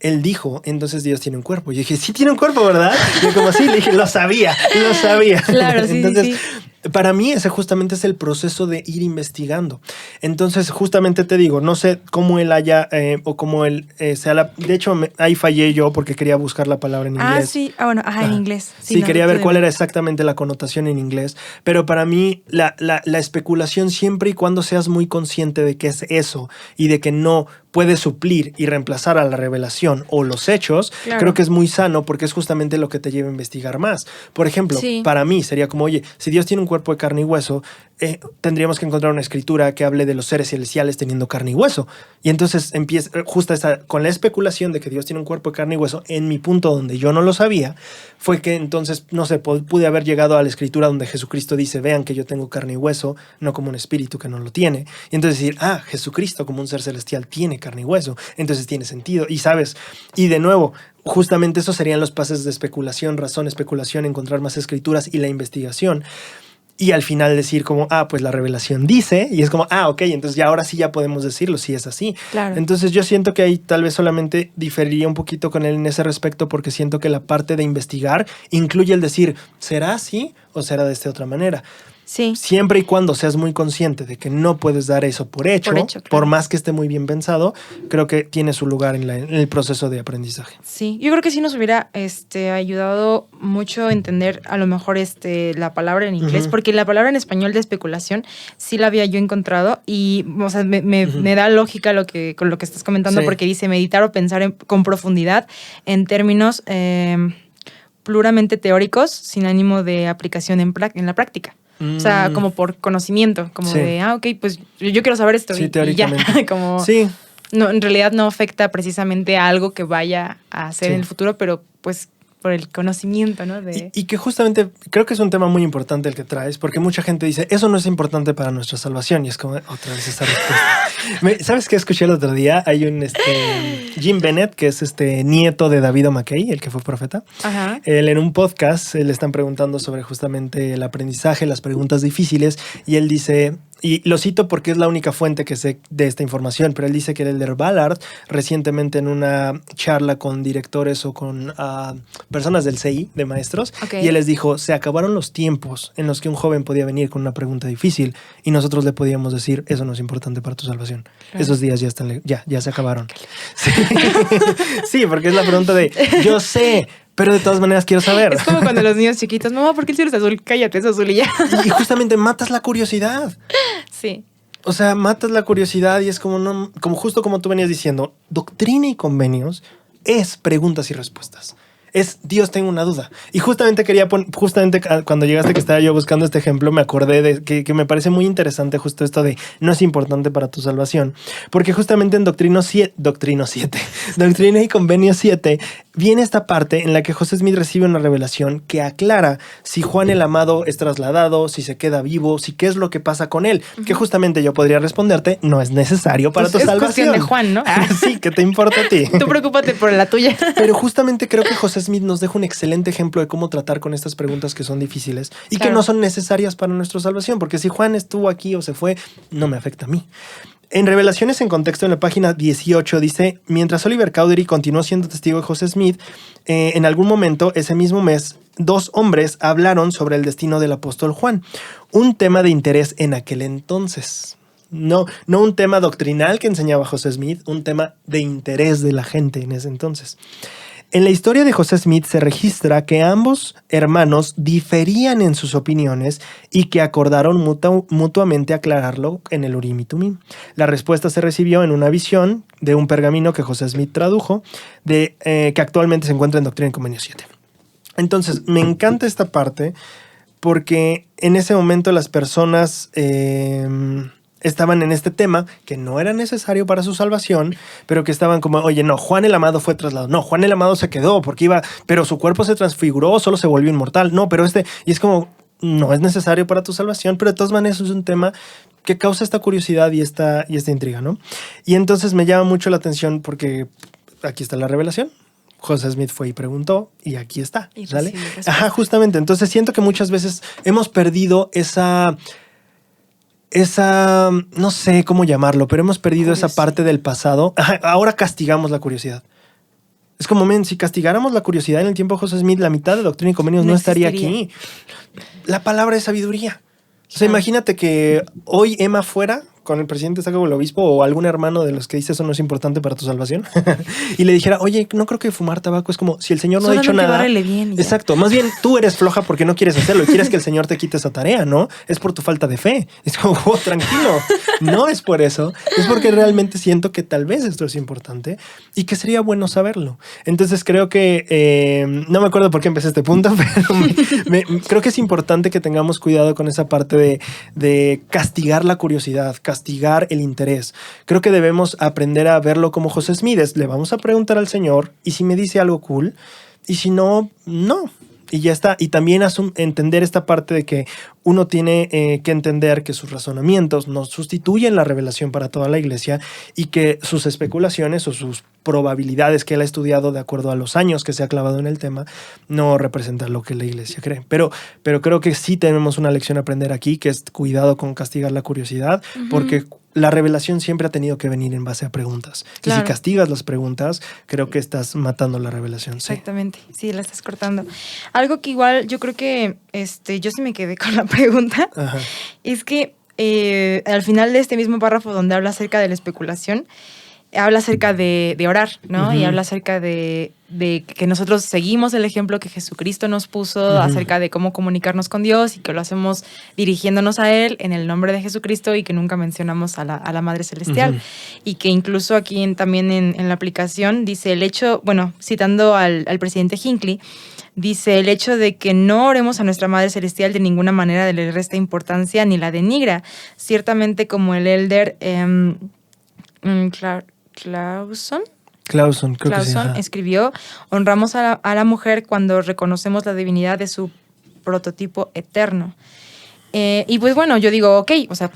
él dijo, entonces Dios tiene un cuerpo. Y yo dije, sí tiene un cuerpo, ¿verdad? Y como así, le dije, lo sabía. Claro, sí, entonces, sí. Para mí ese justamente es el proceso de ir investigando. Entonces, justamente te digo, no sé cómo él haya o cómo él sea la... De hecho, ahí fallé yo porque quería buscar la palabra en inglés. Sí. Bueno, en inglés. Sí, quería ver cuál era exactamente la connotación en inglés. Pero para mí, la especulación siempre y cuando seas muy consciente de que es eso y de que no puede suplir y reemplazar a la revelación o los hechos, Claro. creo que es muy sano porque es justamente lo que te lleva a investigar más. Por ejemplo, Sí. para mí sería como, oye, si Dios tiene un cuerpo de carne y hueso, tendríamos que encontrar una escritura que hable de los seres celestiales teniendo carne y hueso. Y entonces empieza justo con la especulación de que Dios tiene un cuerpo de carne y hueso, en mi punto donde yo no lo sabía, fue que entonces, no sé, pude haber llegado a la escritura donde Jesucristo dice, vean que yo tengo carne y hueso, no como un espíritu que no lo tiene. Y entonces decir, Jesucristo como un ser celestial tiene carne y hueso, entonces tiene sentido. Y sabes, y de nuevo, justamente esos serían los pases de especulación, razón, especulación, encontrar más escrituras y la investigación. Y al final decir como, pues la revelación dice, y es como, ok, entonces ya ahora sí ya podemos decirlo si es así. Claro. Entonces yo siento que ahí tal vez solamente diferiría un poquito con él en ese respecto porque siento que la parte de investigar incluye el decir, ¿será así o será de esta otra manera? Sí. Siempre y cuando seas muy consciente de que no puedes dar eso por hecho, claro. por más que esté muy bien pensado, creo que tiene su lugar en el proceso de aprendizaje. Sí, yo creo que sí nos hubiera ayudado mucho a entender a lo mejor la palabra en inglés, porque la palabra en español de especulación sí la había yo encontrado y o sea, me da lógica con lo que estás comentando, porque dice meditar o pensar con profundidad en términos puramente teóricos sin ánimo de aplicación en la práctica. O sea, como por conocimiento, como de, ok, pues yo quiero saber esto. Sí, teóricamente. Y ya, como... Sí. No, en realidad no afecta precisamente a algo que vaya a hacer en el futuro, pero pues por el conocimiento, ¿no? Y que justamente creo que es un tema muy importante el que traes, porque mucha gente dice, eso no es importante para nuestra salvación, y es como otra vez esa respuesta. ¿Sabes qué escuché el otro día? Hay un Jim Bennett, que es nieto de David O'Mackey, el que fue profeta. Ajá. Él en un podcast le están preguntando sobre justamente el aprendizaje, las preguntas difíciles, y él dice... Y lo cito porque es la única fuente que sé de esta información, pero él dice que el Elder Ballard recientemente en una charla con directores o con personas del CI, de maestros, y él les dijo, se acabaron los tiempos en los que un joven podía venir con una pregunta difícil y nosotros le podíamos decir, eso no es importante para tu salvación. Claro. Esos días ya se acabaron. Sí. Sí, porque es la pregunta de, yo sé, pero de todas maneras quiero saber. Es como cuando los niños chiquitos, mamá, ¿por qué el cielo es azul? Cállate, es azul y ya. Y justamente matas la curiosidad. Sí. O sea, matas la curiosidad y es como justo como tú venías diciendo, doctrina y convenios es preguntas y respuestas. Es Dios, tengo una duda. Y justamente cuando llegaste que estaba yo buscando este ejemplo, me acordé de que me parece muy interesante justo esto de no es importante para tu salvación. Porque justamente en Doctrina y Convenio 7 viene esta parte en la que José Smith recibe una revelación que aclara si Juan el Amado es trasladado, si se queda vivo, si qué es lo que pasa con él. Que justamente yo podría responderte, no es necesario para tu salvación. Es cuestión de Juan, ¿no? Sí, ¿qué te importa a ti? Tú preocúpate por la tuya. Pero justamente creo que José Smith nos deja un excelente ejemplo de cómo tratar con estas preguntas que son difíciles y que no son necesarias para nuestra salvación, porque si Juan estuvo aquí o se fue, no me afecta a mí. En Revelaciones en Contexto, en la página 18, dice, mientras Oliver Cowdery continuó siendo testigo de José Smith, en algún momento, ese mismo mes, 2 hombres hablaron sobre el destino del apóstol Juan, un tema de interés en aquel entonces. No un tema doctrinal que enseñaba José Smith, un tema de interés de la gente en ese entonces. En la historia de José Smith se registra que ambos hermanos diferían en sus opiniones y que acordaron mutuamente aclararlo en el Urim y Tumim. La respuesta se recibió en una visión de un pergamino que José Smith tradujo, que actualmente se encuentra en Doctrina y Convenio 7. Entonces, me encanta esta parte porque en ese momento las personas... estaban en este tema que no era necesario para su salvación, pero que estaban como, oye, no, Juan el Amado fue trasladado. No, Juan el Amado se quedó porque iba, pero su cuerpo se transfiguró, solo se volvió inmortal. No, pero y es como, no es necesario para tu salvación, pero de todas maneras es un tema que causa esta curiosidad y esta intriga, ¿no? Y entonces me llama mucho la atención porque aquí está la revelación. José Smith fue y preguntó y aquí está, ¿sale? Ajá, justamente. Entonces siento que muchas veces hemos perdido esa, no sé cómo llamarlo, pero hemos perdido esa parte del pasado. Ahora castigamos la curiosidad. Es como, si castigáramos la curiosidad en el tiempo de José Smith, la mitad de Doctrina y Convenios no estaría aquí. La palabra es sabiduría. O sea, imagínate que hoy Emma fuera con el presidente está como el obispo o algún hermano de los que dice eso no es importante para tu salvación y le dijera, oye, no creo que fumar tabaco es como si el Señor no ha dicho nada. Bien exacto, más bien tú eres floja porque no quieres hacerlo y quieres que el Señor te quite esa tarea, ¿no? Es por tu falta de fe. Es como, oh, tranquilo, no es por eso, es porque realmente siento que tal vez esto es importante y que sería bueno saberlo. Entonces creo que, no me acuerdo por qué empecé este punto, pero creo que es importante que tengamos cuidado con esa parte de castigar la curiosidad, castigar el interés. Creo que debemos aprender a verlo como José Smith. Le vamos a preguntar al Señor y si me dice algo cool y si no, no. Y ya está. Y también entender esta parte de que uno tiene que entender que sus razonamientos no sustituyen la revelación para toda la iglesia y que sus especulaciones o sus probabilidades que él ha estudiado de acuerdo a los años que se ha clavado en el tema no representan lo que la iglesia cree. Pero creo que sí tenemos una lección a aprender aquí, que es cuidado con castigar la curiosidad, porque la revelación siempre ha tenido que venir en base a preguntas. Claro. Y si castigas las preguntas, creo que estás matando la revelación. Exactamente, sí, la estás cortando. Algo que igual yo creo que yo sí me quedé con la pregunta. Ajá. Es que al final de este mismo párrafo donde habla acerca de la especulación, habla acerca de orar, ¿no? Y habla acerca de que nosotros seguimos el ejemplo que Jesucristo nos puso acerca de cómo comunicarnos con Dios y que lo hacemos dirigiéndonos a Él en el nombre de Jesucristo y que nunca mencionamos a la Madre Celestial. Y que incluso aquí también en la aplicación dice el hecho, bueno, citando al presidente Hinckley, dice el hecho de que no oremos a nuestra Madre Celestial de ninguna manera le resta importancia ni la denigra. Ciertamente como el elder Clauson escribió, honramos a la mujer cuando reconocemos la divinidad de su prototipo eterno. Y pues bueno, yo digo, ok, o sea,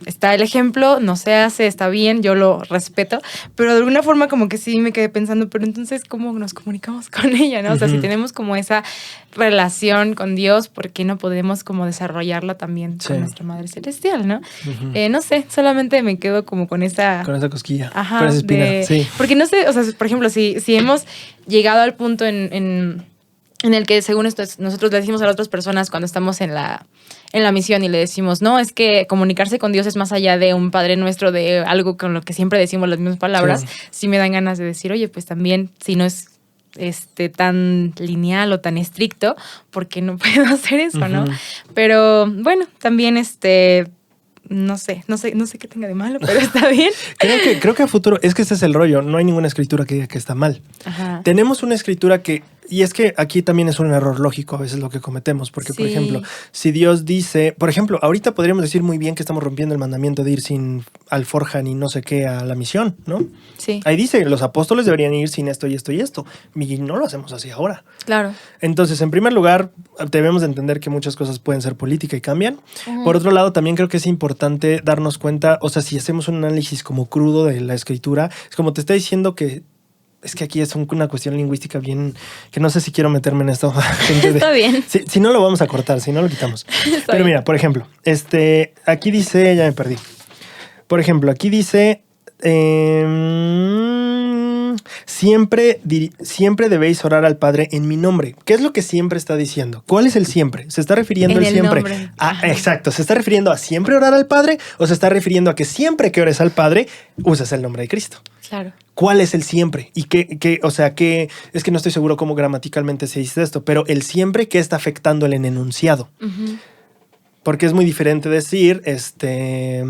está el ejemplo, no se hace, está bien, yo lo respeto, pero de alguna forma como que sí me quedé pensando, pero entonces, ¿cómo nos comunicamos con ella, no? O sea, si tenemos como esa relación con Dios, ¿por qué no podemos como desarrollarla también con nuestra Madre Celestial, no? No sé, solamente me quedo como con esa... Con esa cosquilla, ajá, con esa espina, sí. Porque no sé, o sea, por ejemplo, si hemos llegado al punto en el que según esto nosotros le decimos a las otras personas cuando estamos en la misión y le decimos, no, es que comunicarse con Dios es más allá de un Padre Nuestro, de algo con lo que siempre decimos las mismas palabras, sí me dan ganas de decir, oye, pues también, si no es tan lineal o tan estricto, ¿por qué no puedo hacer eso, no? Pero bueno, también no sé qué tenga de malo, pero está bien. Creo que a futuro, es que este es el rollo, no hay ninguna escritura que diga que está mal. Ajá. Tenemos una escritura que, y es que aquí también es un error lógico a veces lo que cometemos, porque por ejemplo, si Dios dice, por ejemplo, ahorita podríamos decir muy bien que estamos rompiendo el mandamiento de ir sin alforja ni no sé qué a la misión, ¿no? Sí. Ahí dice, los apóstoles deberían ir sin esto y esto y esto, y no lo hacemos así ahora. Claro. Entonces, en primer lugar, debemos de entender que muchas cosas pueden ser política y cambian. Por otro lado, también creo que es importante darnos cuenta, o sea, si hacemos un análisis como crudo de la escritura, es como te está diciendo que es que aquí es una cuestión lingüística bien, que no sé si quiero meterme en esto. Está bien. Si no lo vamos a cortar, si no lo quitamos. Pero mira, por ejemplo, aquí dice, ya me perdí. Por ejemplo, aquí dice, siempre debéis orar al Padre en mi nombre. ¿Qué es lo que siempre está diciendo? ¿Cuál es el siempre? ¿Se está refiriendo el siempre? Nombre. Exacto. ¿Se está refiriendo a siempre orar al Padre o se está refiriendo a que siempre que ores al Padre usas el nombre de Cristo? Claro. ¿Cuál es el siempre? Y es que no estoy seguro cómo gramaticalmente se dice esto, pero el siempre, ¿qué está afectando en el enunciado? Porque es muy diferente decir, es que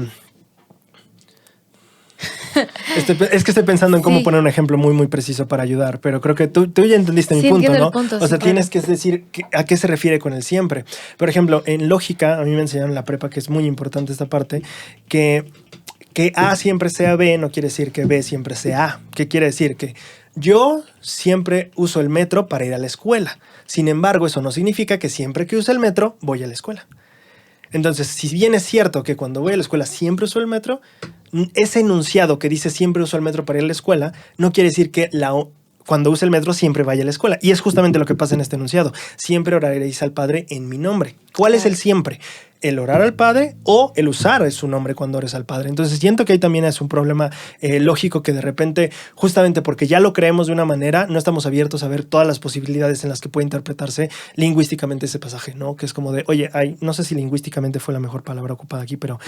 estoy pensando en cómo poner un ejemplo muy, muy preciso para ayudar, pero creo que tú ya entendiste mi punto, ¿no? O sea, tienes que decir a qué se refiere con el siempre. Por ejemplo, en lógica, a mí me enseñaron en la prepa, que es muy importante esta parte, que A siempre sea B no quiere decir que B siempre sea A. ¿Qué quiere decir? Que yo siempre uso el metro para ir a la escuela. Sin embargo, eso no significa que siempre que use el metro voy a la escuela. Entonces, si bien es cierto que cuando voy a la escuela siempre uso el metro, ese enunciado que dice siempre uso el metro para ir a la escuela no quiere decir que cuando use el metro siempre vaya a la escuela. Y es justamente lo que pasa en este enunciado. Siempre oraréis al Padre en mi nombre. ¿Cuál es el siempre? el orar al Padre o el usar su nombre cuando ores al Padre. Entonces siento que ahí también es un problema lógico que de repente, justamente porque ya lo creemos de una manera, no estamos abiertos a ver todas las posibilidades en las que puede interpretarse lingüísticamente ese pasaje, ¿no? Que es como de, oye, no sé si lingüísticamente fue la mejor palabra ocupada aquí, pero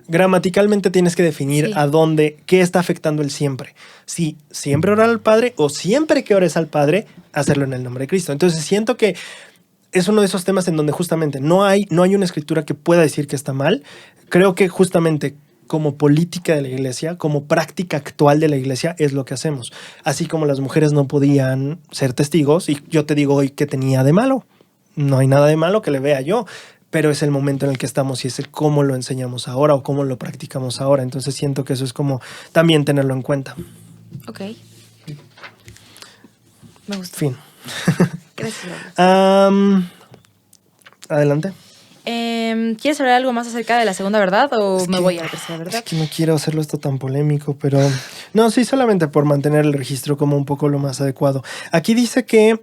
gramaticalmente tienes que definir a dónde, qué está afectando el siempre. Si siempre orar al Padre o siempre que ores al Padre, hacerlo en el nombre de Cristo. Entonces siento que es uno de esos temas en donde justamente no hay una escritura que pueda decir que está mal. Creo que justamente como política de la iglesia, como práctica actual de la iglesia, es lo que hacemos. Así como las mujeres no podían ser testigos, y yo te digo hoy que tenía de malo. No hay nada de malo que le vea yo, pero es el momento en el que estamos y es el cómo lo enseñamos ahora o cómo lo practicamos ahora. Entonces siento que eso es como también tenerlo en cuenta. Ok. Me gusta. Fin. Gracias. Adelante. ¿Quieres hablar algo más acerca de la segunda verdad o me voy a la tercera verdad? Es que no quiero hacerlo esto tan polémico, pero... No, sí, solamente por mantener el registro como un poco lo más adecuado. Aquí dice que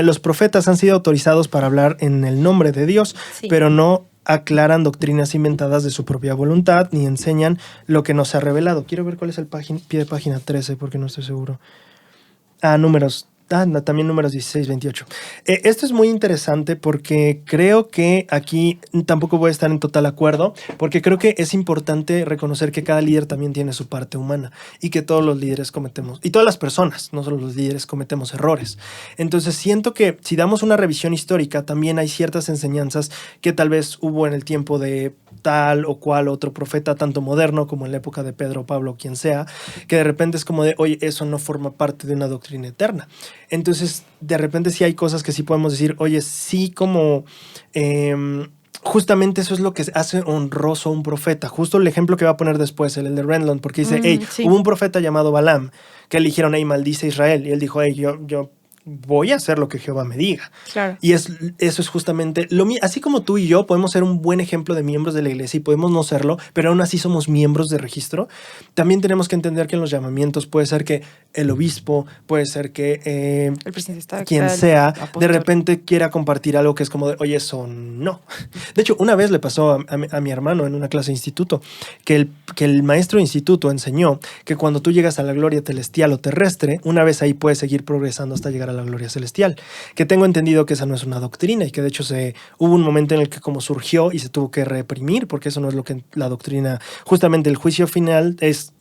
los profetas han sido autorizados para hablar en el nombre de Dios, pero no aclaran doctrinas inventadas de su propia voluntad ni enseñan lo que no se ha revelado. Quiero ver cuál es el pie de página 13 porque no estoy seguro. También números 16, 28. Esto es muy interesante porque creo que aquí tampoco voy a estar en total acuerdo, porque creo que es importante reconocer que cada líder también tiene su parte humana y que todos los líderes cometemos, y todas las personas, no solo los líderes, cometemos errores. Entonces siento que si damos una revisión histórica, también hay ciertas enseñanzas que tal vez hubo en el tiempo de tal o cual otro profeta, tanto moderno como en la época de Pedro, Pablo, quien sea, que de repente es como de, oye, eso no forma parte de una doctrina eterna. Entonces, de repente sí hay cosas que sí podemos decir, oye, sí como... justamente eso es lo que hace honroso a un profeta. Justo el ejemplo que va a poner después, el de Renlund, porque dice, hubo un profeta llamado Balaam, que le dijeron, maldice a Israel. Y él dijo, yo voy a hacer lo que Jehová me diga. Claro. Y eso es justamente así como tú y yo podemos ser un buen ejemplo de miembros de la iglesia y podemos no serlo, pero aún así somos miembros de registro. También tenemos que entender que en los llamamientos puede ser que el obispo, puede ser que el presidente de Estado, quien sea, de repente quiera compartir algo que es como de, oye, eso no. De hecho, una vez le pasó a mi hermano en una clase de instituto que el maestro de instituto enseñó que cuando tú llegas a la gloria celestial o terrestre, una vez ahí puedes seguir progresando hasta llegar a la gloria celestial, que tengo entendido que esa no es una doctrina y que de hecho hubo un momento en el que como surgió y se tuvo que reprimir, porque eso no es lo que la doctrina, justamente el juicio final es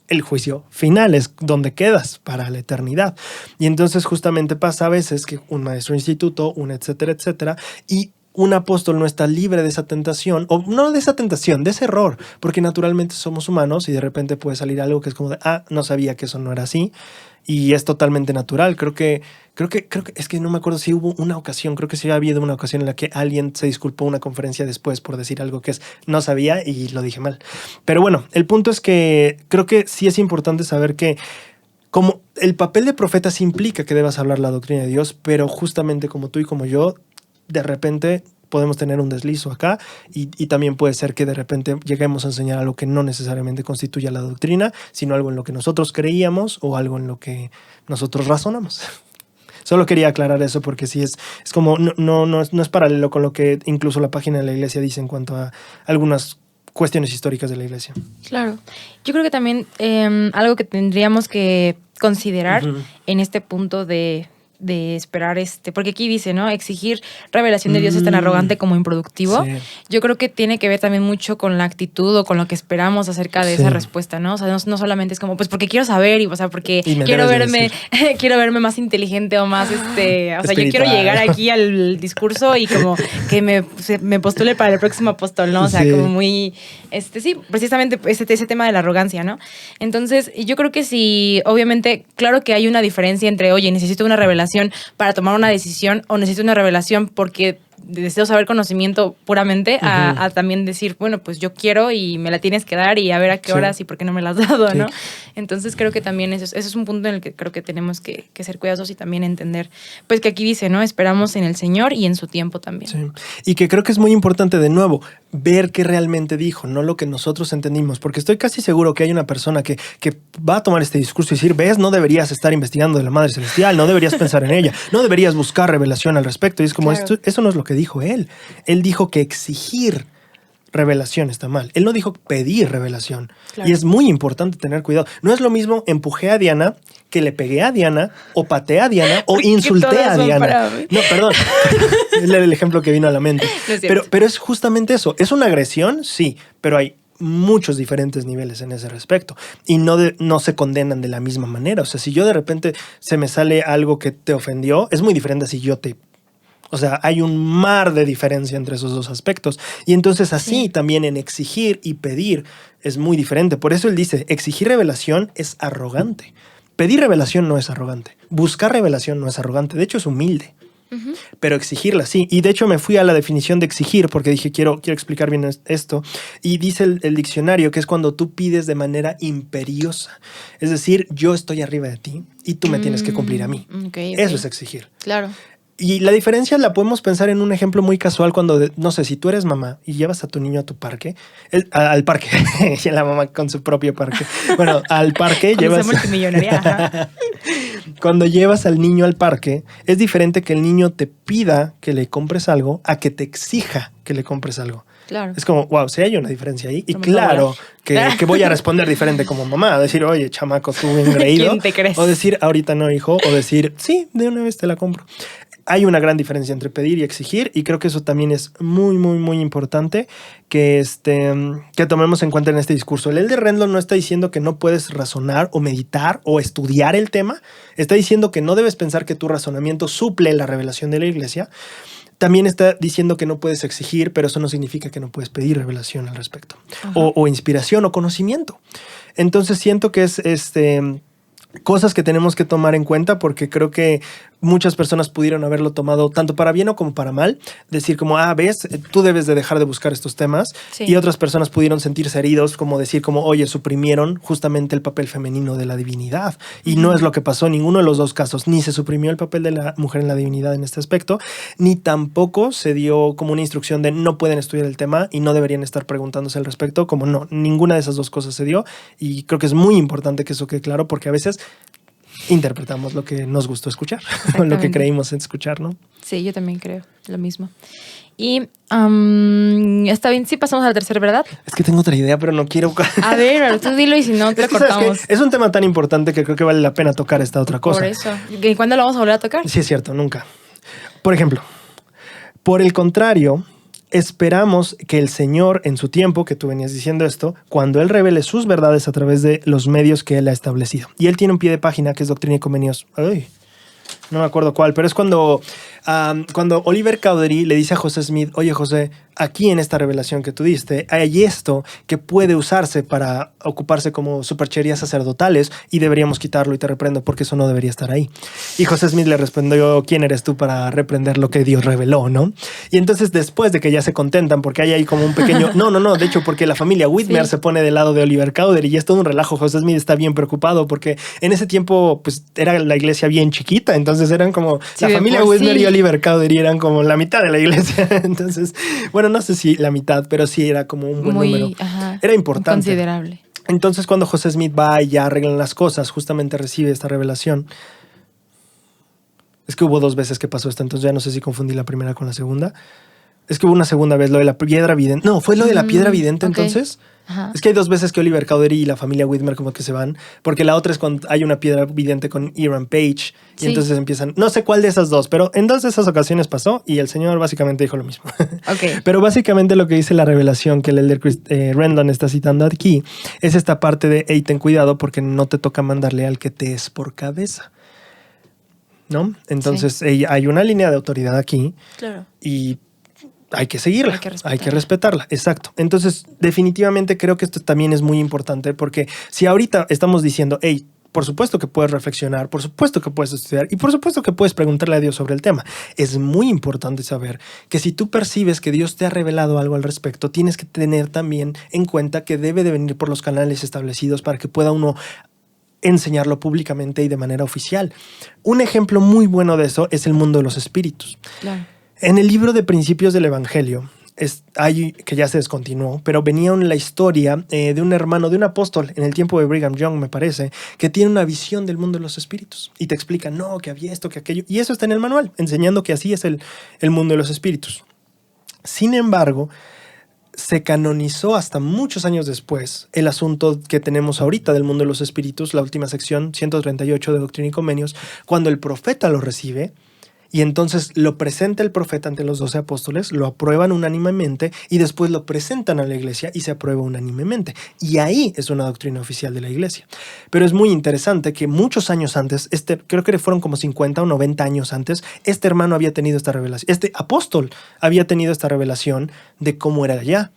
donde quedas para la eternidad. Y entonces justamente pasa a veces que un maestro de instituto, un etcétera, y un apóstol no está libre de esa tentación, o no de esa tentación, de ese error, porque naturalmente somos humanos y de repente puede salir algo que es como de, no sabía que eso no era así, y es totalmente natural. Creo que es que no me acuerdo si hubo una ocasión, creo que sí había habido una ocasión en la que alguien se disculpó en una conferencia después por decir algo que no sabía y lo dije mal. Pero bueno, el punto es que creo que sí es importante saber que como el papel de profeta sí implica que debas hablar la doctrina de Dios, pero justamente como tú y como yo, de repente podemos tener un deslizo acá y también puede ser que de repente lleguemos a enseñar algo que no necesariamente constituya la doctrina, sino algo en lo que nosotros creíamos o algo en lo que nosotros razonamos. Solo quería aclarar eso porque sí es como no es paralelo con lo que incluso la página de la iglesia dice en cuanto a algunas cuestiones históricas de la iglesia. Claro. Yo creo que también algo que tendríamos que considerar en este punto de esperar porque aquí dice, ¿no? Exigir revelación de Dios es tan arrogante como improductivo. Sí. Yo creo que tiene que ver también mucho con la actitud o con lo que esperamos acerca de esa respuesta, ¿no? O sea, no solamente es como, pues porque quiero saber o sea, porque quiero verme más inteligente o más, o sea, yo quiero llegar aquí al discurso y como que me postule para el próximo apóstol, ¿no? O sea, como muy, precisamente ese tema de la arrogancia, ¿no? Entonces, yo creo que sí, obviamente, claro que hay una diferencia entre, oye, necesito una revelación para tomar una decisión o necesito una revelación porque deseo saber conocimiento puramente a también decir, bueno, pues yo quiero y me la tienes que dar y a ver a qué horas y por qué no me la has dado, ¿no? Entonces creo que también eso es un punto en el que creo que tenemos que ser cuidadosos y también entender, pues que aquí dice, ¿no? Esperamos en el Señor y en su tiempo también. Sí. Y que creo que es muy importante, de nuevo, ver qué realmente dijo, no lo que nosotros entendimos, porque estoy casi seguro que hay una persona que va a tomar este discurso y decir, ves, no deberías estar investigando de la Madre Celestial, no deberías pensar en ella, no deberías buscar revelación al respecto. Y es como, eso no es lo que dijo él. Él dijo que exigir revelación está mal. Él no dijo pedir revelación. Claro. Y es muy importante tener cuidado. No es lo mismo empujé a Diana que le pegué a Diana o pateé a Diana o insulté a Diana. No, perdón. Es el ejemplo que vino a la mente. No es cierto. Pero es justamente eso. ¿Es una agresión? Sí, pero hay muchos diferentes niveles en ese respecto y no se condenan de la misma manera. O sea, si yo de repente se me sale algo que te ofendió, es muy diferente si yo te... O sea, hay un mar de diferencia entre esos dos aspectos. Y entonces así también en exigir y pedir es muy diferente. Por eso él dice, exigir revelación es arrogante. Pedir revelación no es arrogante. Buscar revelación no es arrogante. De hecho, es humilde. Ujú. Pero exigirla, sí. Y de hecho me fui a la definición de exigir porque dije, quiero explicar bien esto. Y dice el diccionario que es cuando tú pides de manera imperiosa. Es decir, yo estoy arriba de ti y tú me tienes que cumplir a mí. Okay. Eso es exigir. Claro. Y la diferencia la podemos pensar en un ejemplo muy casual cuando, no sé, si tú eres mamá y llevas a tu niño a tu parque, al parque, y la mamá con su propio parque. Bueno, al parque llevas... multimillonaria. Ajá. Cuando llevas al niño al parque, es diferente que el niño te pida que le compres algo a que te exija que le compres algo. Claro. Es como, wow, sí hay una diferencia ahí. Y Como claro que voy a responder diferente como mamá. Decir, oye, chamaco, tú engreído. ¿Quién te crees? O decir, ahorita no, hijo. O decir, sí, de una vez te la compro. Hay una gran diferencia entre pedir y exigir y creo que eso también es muy, muy, muy importante que tomemos en cuenta en este discurso. El Elder Renlund no está diciendo que no puedes razonar o meditar o estudiar el tema. Está diciendo que no debes pensar que tu razonamiento suple la revelación de la iglesia. También está diciendo que no puedes exigir, pero eso no significa que no puedes pedir revelación al respecto. O inspiración o conocimiento. Entonces siento que es cosas que tenemos que tomar en cuenta porque creo que muchas personas pudieron haberlo tomado tanto para bien o como para mal. Decir como, ves, tú debes de dejar de buscar estos temas. Sí. Y otras personas pudieron sentirse heridos como decir como, oye, suprimieron justamente el papel femenino de la divinidad. Y no es lo que pasó en ninguno de los dos casos. Ni se suprimió el papel de la mujer en la divinidad en este aspecto, ni tampoco se dio como una instrucción de no pueden estudiar el tema y no deberían estar preguntándose al respecto. Como no, ninguna de esas dos cosas se dio. Y creo que es muy importante que eso quede claro porque a veces interpretamos lo que nos gustó escuchar, o lo que creímos en escuchar, ¿no? Sí, yo también creo lo mismo. Y está bien, sí pasamos a la tercera, ¿verdad? Es que tengo otra idea, pero no quiero... A ver, tú dilo y si no, te Es lo que, ¿sabes cortamos. qué? Es un tema tan importante que creo que vale la pena tocar esta otra cosa. Por eso. ¿Y cuándo lo vamos a volver a tocar? Sí, es cierto, nunca. Por ejemplo, por el contrario, esperamos que el Señor en su tiempo, que tú venías diciendo esto, cuando Él revele sus verdades a través de los medios que Él ha establecido. Y Él tiene un pie de página que es Doctrina y Convenios. Ay, no me acuerdo cuál, pero es cuando Oliver Cowdery le dice a José Smith, oye José, aquí en esta revelación que tú diste, hay esto que puede usarse para ocuparse como supercherías sacerdotales y deberíamos quitarlo y te reprendo porque eso no debería estar ahí. Y José Smith le respondió, ¿quién eres tú para reprender lo que Dios reveló, no? Y entonces después de que ya se contentan, porque hay ahí como un pequeño... No, de hecho, porque la familia Whitmer se pone del lado de Oliver Cowdery y es todo un relajo. José Smith está bien preocupado porque en ese tiempo pues era la iglesia bien chiquita, entonces eran como... la familia Whitmer y Oliver Cowdery eran como la mitad de la iglesia. Entonces, bueno, no sé si la mitad, pero sí era como un buen número. Era importante. Considerable. Entonces, cuando José Smith va y ya arreglan las cosas, justamente recibe esta revelación. Es que hubo 2 veces que pasó esto, entonces ya no sé si confundí la primera con la segunda. Es que hubo una segunda vez, lo de la piedra vidente. No, fue lo de la piedra vidente, entonces. Ajá. Es que hay 2 veces que Oliver Cowdery y la familia Whitmer como que se van, porque la otra es cuando hay una piedra vidente con Hiram Page y entonces empiezan, no sé cuál de esas 2, pero en 2 de esas ocasiones pasó y el Señor básicamente dijo lo mismo. Okay. Pero básicamente lo que dice la revelación que el Elder Renlund está citando aquí es esta parte de, hey, ten cuidado porque no te toca mandarle al que te es por cabeza, ¿no? Entonces hay una línea de autoridad aquí. Claro. Y hay que seguirla, hay que respetarla, exacto. Entonces, definitivamente creo que esto también es muy importante porque si ahorita estamos diciendo, hey, por supuesto que puedes reflexionar, por supuesto que puedes estudiar y por supuesto que puedes preguntarle a Dios sobre el tema. Es muy importante saber que si tú percibes que Dios te ha revelado algo al respecto, tienes que tener también en cuenta que debe de venir por los canales establecidos para que pueda uno enseñarlo públicamente y de manera oficial. Un ejemplo muy bueno de eso es el mundo de los espíritus. Claro. En el libro de Principios del Evangelio, que ya se descontinuó, pero venía la historia de un hermano, de un apóstol en el tiempo de Brigham Young, me parece, que tiene una visión del mundo de los espíritus y te explica, no, que había esto, que aquello, y eso está en el manual, enseñando que así es el mundo de los espíritus. Sin embargo, se canonizó hasta muchos años después el asunto que tenemos ahorita del mundo de los espíritus, la última sección 138 de Doctrina y Convenios, cuando el profeta lo recibe. Y entonces lo presenta el profeta ante los 12 apóstoles, lo aprueban unánimemente y después lo presentan a la iglesia y se aprueba unánimemente. Y ahí es una doctrina oficial de la iglesia. Pero es muy interesante que muchos años antes, creo que fueron como 50 o 90 años antes, este hermano había tenido esta revelación, este apóstol había tenido esta revelación de cómo era allá.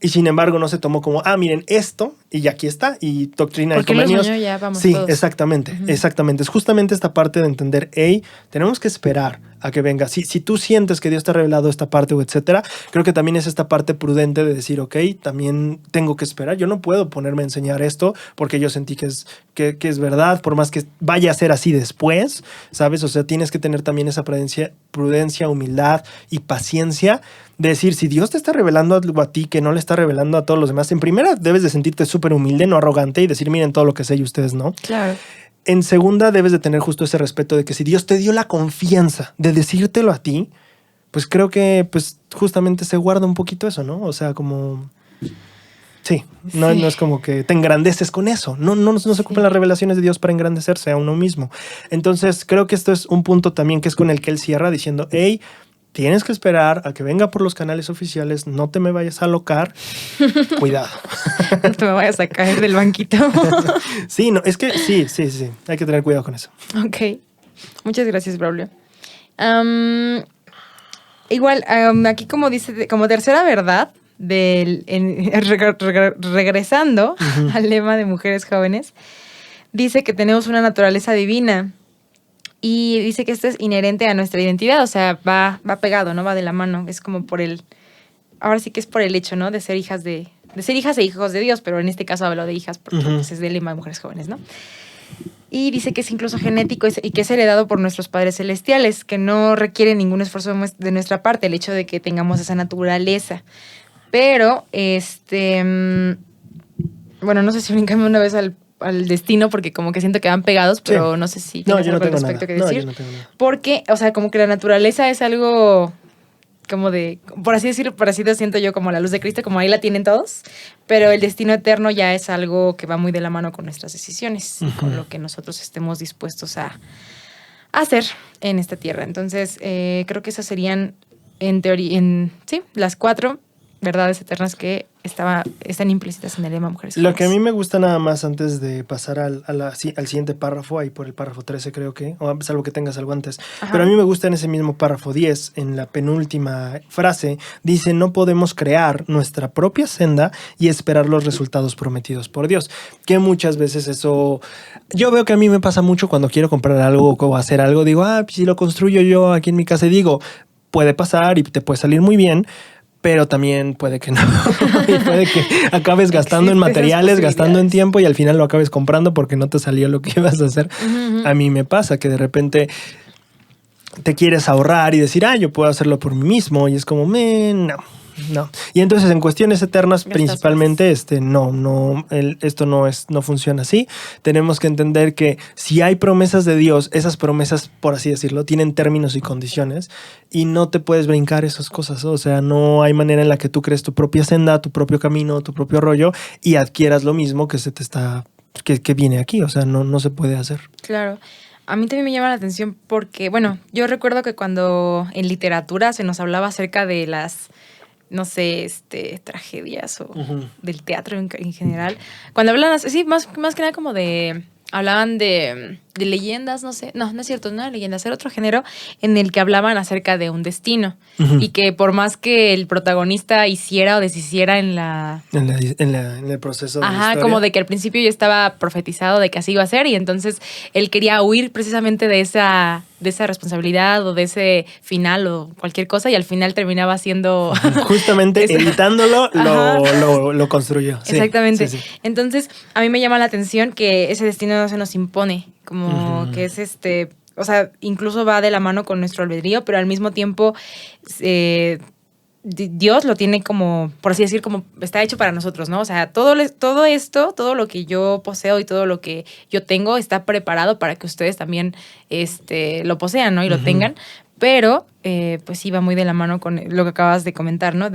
Y sin embargo no se tomó como, miren esto, y aquí está, y Doctrina y Convenios. Ya vamos sí, todos. exactamente, exactamente. Es justamente esta parte de entender, tenemos que esperar a que venga. Si tú sientes que Dios te ha revelado esta parte o etcétera, creo que también es esta parte prudente de decir, también tengo que esperar. Yo no puedo ponerme a enseñar esto porque yo sentí que es verdad, por más que vaya a ser así después, ¿sabes? O sea, tienes que tener también esa prudencia, humildad y paciencia de decir, si Dios te está revelando algo a ti que no le está revelando a todos los demás, en primera debes de sentirte súper humilde, no arrogante, y decir, miren todo lo que sé y ustedes no. Claro. En segunda, debes de tener justo ese respeto de que si Dios te dio la confianza de decírtelo a ti, pues creo que pues justamente se guarda un poquito eso, ¿no? O sea, como... Sí, no es como que te engrandeces con eso. No se ocupan las revelaciones de Dios para engrandecerse a uno mismo. Entonces, creo que esto es un punto también que es con el que él cierra diciendo, tienes que esperar a que venga por los canales oficiales, no te me vayas a alocar, cuidado. No te me vayas a caer del banquito. Sí, no, es que sí, hay que tener cuidado con eso. Ok, muchas gracias, Braulio. Igual, aquí como dice, como tercera verdad, regresando al lema de mujeres jóvenes, dice que tenemos una naturaleza divina. Y dice que esto es inherente a nuestra identidad, o sea, va pegado, ¿no? Va de la mano. Es como ahora sí que es por el hecho, ¿no? De ser hijas de ser hijas e hijos de Dios, pero en este caso hablo de hijas porque pues, es del lema de mujeres jóvenes, ¿no? Y dice que es incluso genético y que es heredado por nuestros padres celestiales, que no requiere ningún esfuerzo de nuestra parte el hecho de que tengamos esa naturaleza. Pero, bueno, no sé si brincamos una vez al destino, porque como que siento que van pegados, pero no sé si tienes algo al respecto que decir. Yo no tengo nada. Porque, o sea, como que la naturaleza es algo como de, por así decirlo, siento yo como la luz de Cristo, como ahí la tienen todos, pero el destino eterno ya es algo que va muy de la mano con nuestras decisiones, con lo que nosotros estemos dispuestos a hacer en esta tierra. Entonces, creo que esas serían, en teoría, las 4 verdades eternas que están implícitas en el lema Mujeres Jóvenes. Lo que a mí me gusta nada más antes de pasar al siguiente párrafo, ahí por el párrafo 13 creo que, o salvo que tengas algo antes, pero a mí me gusta en ese mismo párrafo 10, en la penúltima frase, dice, no podemos crear nuestra propia senda y esperar los resultados prometidos por Dios. Que muchas veces eso, yo veo que a mí me pasa mucho cuando quiero comprar algo o hacer algo, digo, pues si lo construyo yo aquí en mi casa, y digo, puede pasar y te puede salir muy bien, pero también puede que no. Y puede que acabes gastando en materiales, gastando en tiempo y al final lo acabes comprando porque no te salió lo que ibas a hacer. A mí me pasa que de repente te quieres ahorrar y decir, yo puedo hacerlo por mí mismo. Y es como, no. Y entonces en cuestiones eternas principalmente esto no funciona así. Tenemos que entender que si hay promesas de Dios, esas promesas, por así decirlo, tienen términos y condiciones y no te puedes brincar esas cosas. O sea, no hay manera en la que tú crees tu propia senda, tu propio camino, tu propio rollo y adquieras lo mismo que que viene aquí. O sea, no se puede hacer. Claro. A mí también me llama la atención porque, bueno, yo recuerdo que cuando en literatura se nos hablaba acerca de las, no sé, tragedias o del teatro en general. Cuando hablan, sí, más que nada como hablaban de leyendas, no sé. No es cierto, no era leyendas, era otro género en el que hablaban acerca de un destino. Y que por más que el protagonista hiciera o deshiciera en el proceso de la historia. Como de que al principio ya estaba profetizado de que así iba a ser y entonces él quería huir precisamente de esa responsabilidad o de ese final o cualquier cosa y al final terminaba siendo... Justamente editándolo lo construyó. Exactamente. Sí. Entonces a mí me llama la atención que ese destino no se nos impone, como que es o sea, incluso va de la mano con nuestro albedrío, pero al mismo tiempo Dios lo tiene como, por así decir, como está hecho para nosotros, ¿no? O sea, todo esto, todo lo que yo poseo y todo lo que yo tengo está preparado para que ustedes también lo posean, ¿no? Y lo tengan, pero pues sí va muy de la mano con lo que acabas de comentar, ¿no?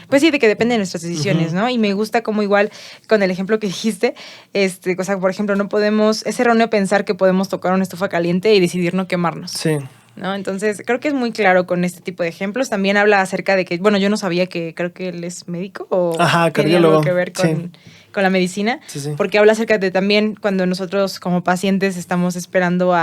Pues sí, de que depende de nuestras decisiones, ¿no? Y me gusta como igual con el ejemplo que dijiste, o sea, por ejemplo, es erróneo pensar que podemos tocar una estufa caliente y decidir no quemarnos. Sí. ¿No? Entonces, creo que es muy claro con este tipo de ejemplos. También habla acerca de que, bueno, yo no sabía creo que él es médico o Ajá, tenía cardiólogo. algo que ver con la medicina, Sí. porque habla acerca de también cuando nosotros como pacientes estamos esperando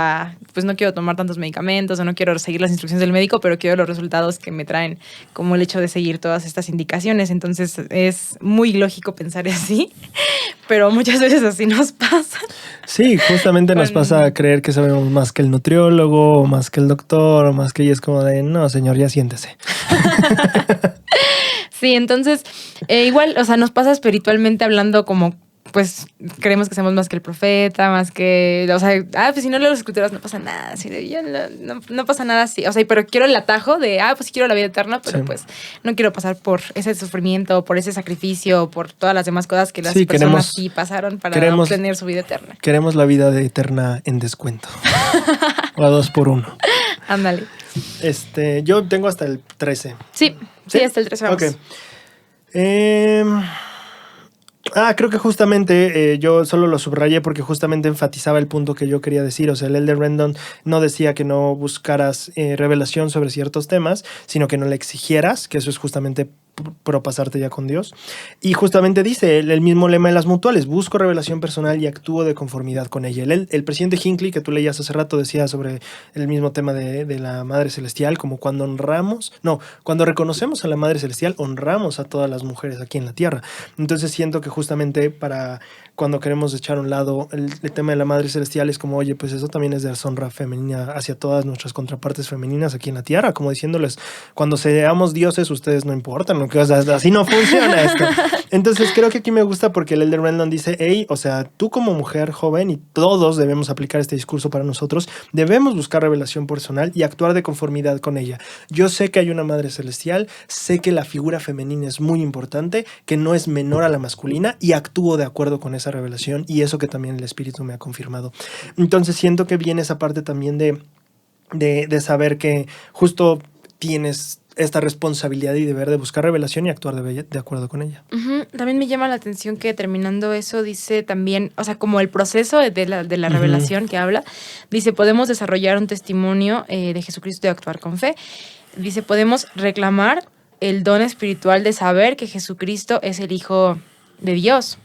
pues no quiero tomar tantos medicamentos o no quiero seguir las instrucciones del médico, pero quiero los resultados que me traen, como el hecho de seguir todas estas indicaciones. Entonces, es muy lógico pensar así, pero muchas veces así nos pasa. Sí, justamente nos pasa a creer que sabemos más que el nutriólogo, o más que el doctor, o más que ella es como de, no, señor, ya siéntese. Sí, entonces, igual, o sea, nos pasa espiritualmente hablando como, pues, creemos que somos más que el profeta, más que, o sea, pues si no leo las escrituras no pasa nada, así de, yo no pasa nada así, o sea, pero quiero el atajo de, pues sí quiero la vida eterna, pero pues no quiero pasar por ese sufrimiento, por ese sacrificio, por todas las demás cosas que las personas sí pasaron para obtener su vida eterna. Queremos la vida eterna en descuento. O a 2 por 1. Ándale. Yo tengo hasta el 13. Sí, hasta el 13 vamos. Ok. Creo que justamente yo solo lo subrayé porque justamente enfatizaba el punto que yo quería decir. O sea, el Elder Rendon no decía que no buscaras revelación sobre ciertos temas, sino que no le exigieras, que eso es justamente propasarte ya con Dios. Y justamente dice el mismo lema de las mutuales: busco revelación personal y actúo de conformidad con ella. El presidente Hinckley, que tú leías hace rato, decía sobre el mismo tema de la Madre Celestial, como cuando reconocemos a la Madre Celestial, honramos a todas las mujeres aquí en la tierra. Entonces siento que justamente para cuando queremos echar a un lado el tema de la Madre Celestial es como, oye, pues eso también es de deshonra femenina hacia todas nuestras contrapartes femeninas aquí en la tierra, como diciéndoles, cuando seamos dioses ustedes no importan, ¿no? Que, o sea, así no funciona esto. Entonces creo que aquí me gusta porque el Elder Rendon dice, hey, o sea, tú como mujer joven, y todos debemos aplicar este discurso para nosotros, debemos buscar revelación personal y actuar de conformidad con ella. Yo sé que hay una Madre Celestial, sé que la figura femenina es muy importante, que no es menor a la masculina, y actúo de acuerdo con esa revelación, y eso que también el Espíritu me ha confirmado. Entonces siento que viene esa parte también de saber que justo tienes esta responsabilidad y deber de buscar revelación y actuar de acuerdo con ella. También me llama la atención que terminando eso dice también, o sea, como el proceso de la revelación que habla, dice, podemos desarrollar un testimonio de Jesucristo y actuar con fe. Dice, podemos reclamar el don espiritual de saber que Jesucristo es el Hijo de Dios.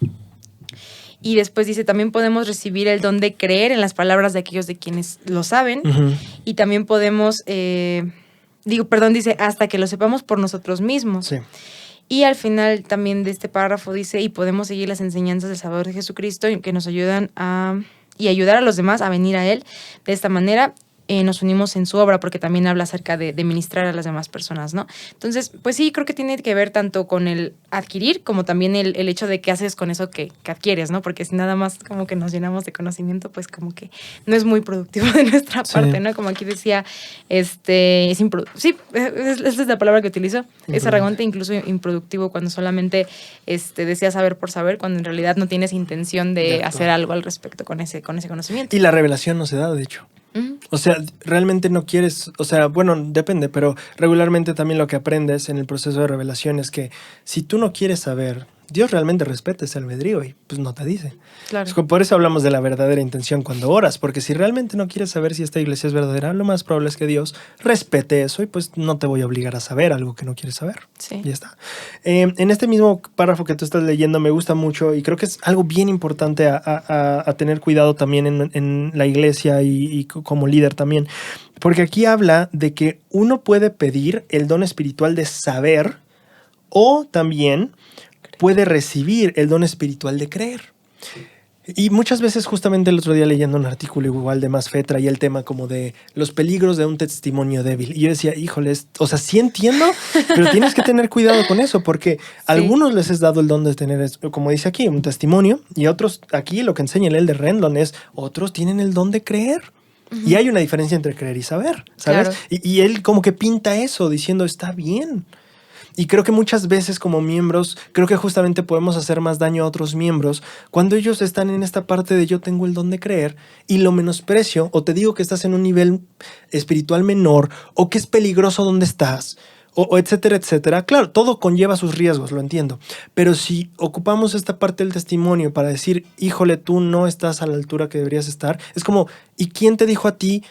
Y después dice, también podemos recibir el don de creer en las palabras de aquellos de quienes lo saben. Y también podemos, dice, hasta que lo sepamos por nosotros mismos. Sí. Y al final también de este párrafo dice, y podemos seguir las enseñanzas del Salvador de Jesucristo que nos ayudan y ayudar a los demás a venir a Él. De esta manera nos unimos en su obra, porque también habla acerca de ministrar a las demás personas, ¿no? Entonces, pues sí, creo que tiene que ver tanto con el adquirir como también el hecho de qué haces con eso que adquieres, ¿no? Porque si nada más como que nos llenamos de conocimiento, pues como que no es muy productivo de nuestra parte, ¿no? Como aquí decía, es improductivo. Sí, esa es la palabra que utilizo. Es arrogante, incluso improductivo, cuando solamente deseas saber por saber, cuando en realidad no tienes intención de hacer algo al respecto con ese conocimiento. Y la revelación no se da, de hecho. O sea, realmente no quieres, o sea, bueno, depende, pero regularmente también lo que aprendes en el proceso de revelación es que si tú no quieres saber, Dios realmente respeta ese albedrío y pues no te dice. Claro. Por eso hablamos de la verdadera intención cuando oras, porque si realmente no quieres saber si esta iglesia es verdadera, lo más probable es que Dios respete eso y pues no te voy a obligar a saber algo que no quieres saber. Sí. Ya está. En este mismo párrafo que tú estás leyendo me gusta mucho y creo que es algo bien importante a tener cuidado también en la iglesia y como líder también, porque aquí habla de que uno puede pedir el don espiritual de saber o también puede recibir el don espiritual de creer. Y muchas veces, justamente el otro día leyendo un artículo igual de Más Fe, traía el tema como de los peligros de un testimonio débil. Y yo decía, híjoles, o sea, sí entiendo, pero tienes que tener cuidado con eso, porque a algunos les es dado el don de tener, como dice aquí, un testimonio, y otros, aquí lo que enseña el Elder Rendon es, otros tienen el don de creer. Y hay una diferencia entre creer y saber, ¿sabes? Claro. Y él como que pinta eso, diciendo, está bien. Y creo que muchas veces como miembros, creo que justamente podemos hacer más daño a otros miembros cuando ellos están en esta parte de yo tengo el don de creer y lo menosprecio o te digo que estás en un nivel espiritual menor o que es peligroso donde estás o etcétera, etcétera. Claro, todo conlleva sus riesgos, lo entiendo. Pero si ocupamos esta parte del testimonio para decir, híjole, tú no estás a la altura que deberías estar, es como, ¿y quién te dijo a ti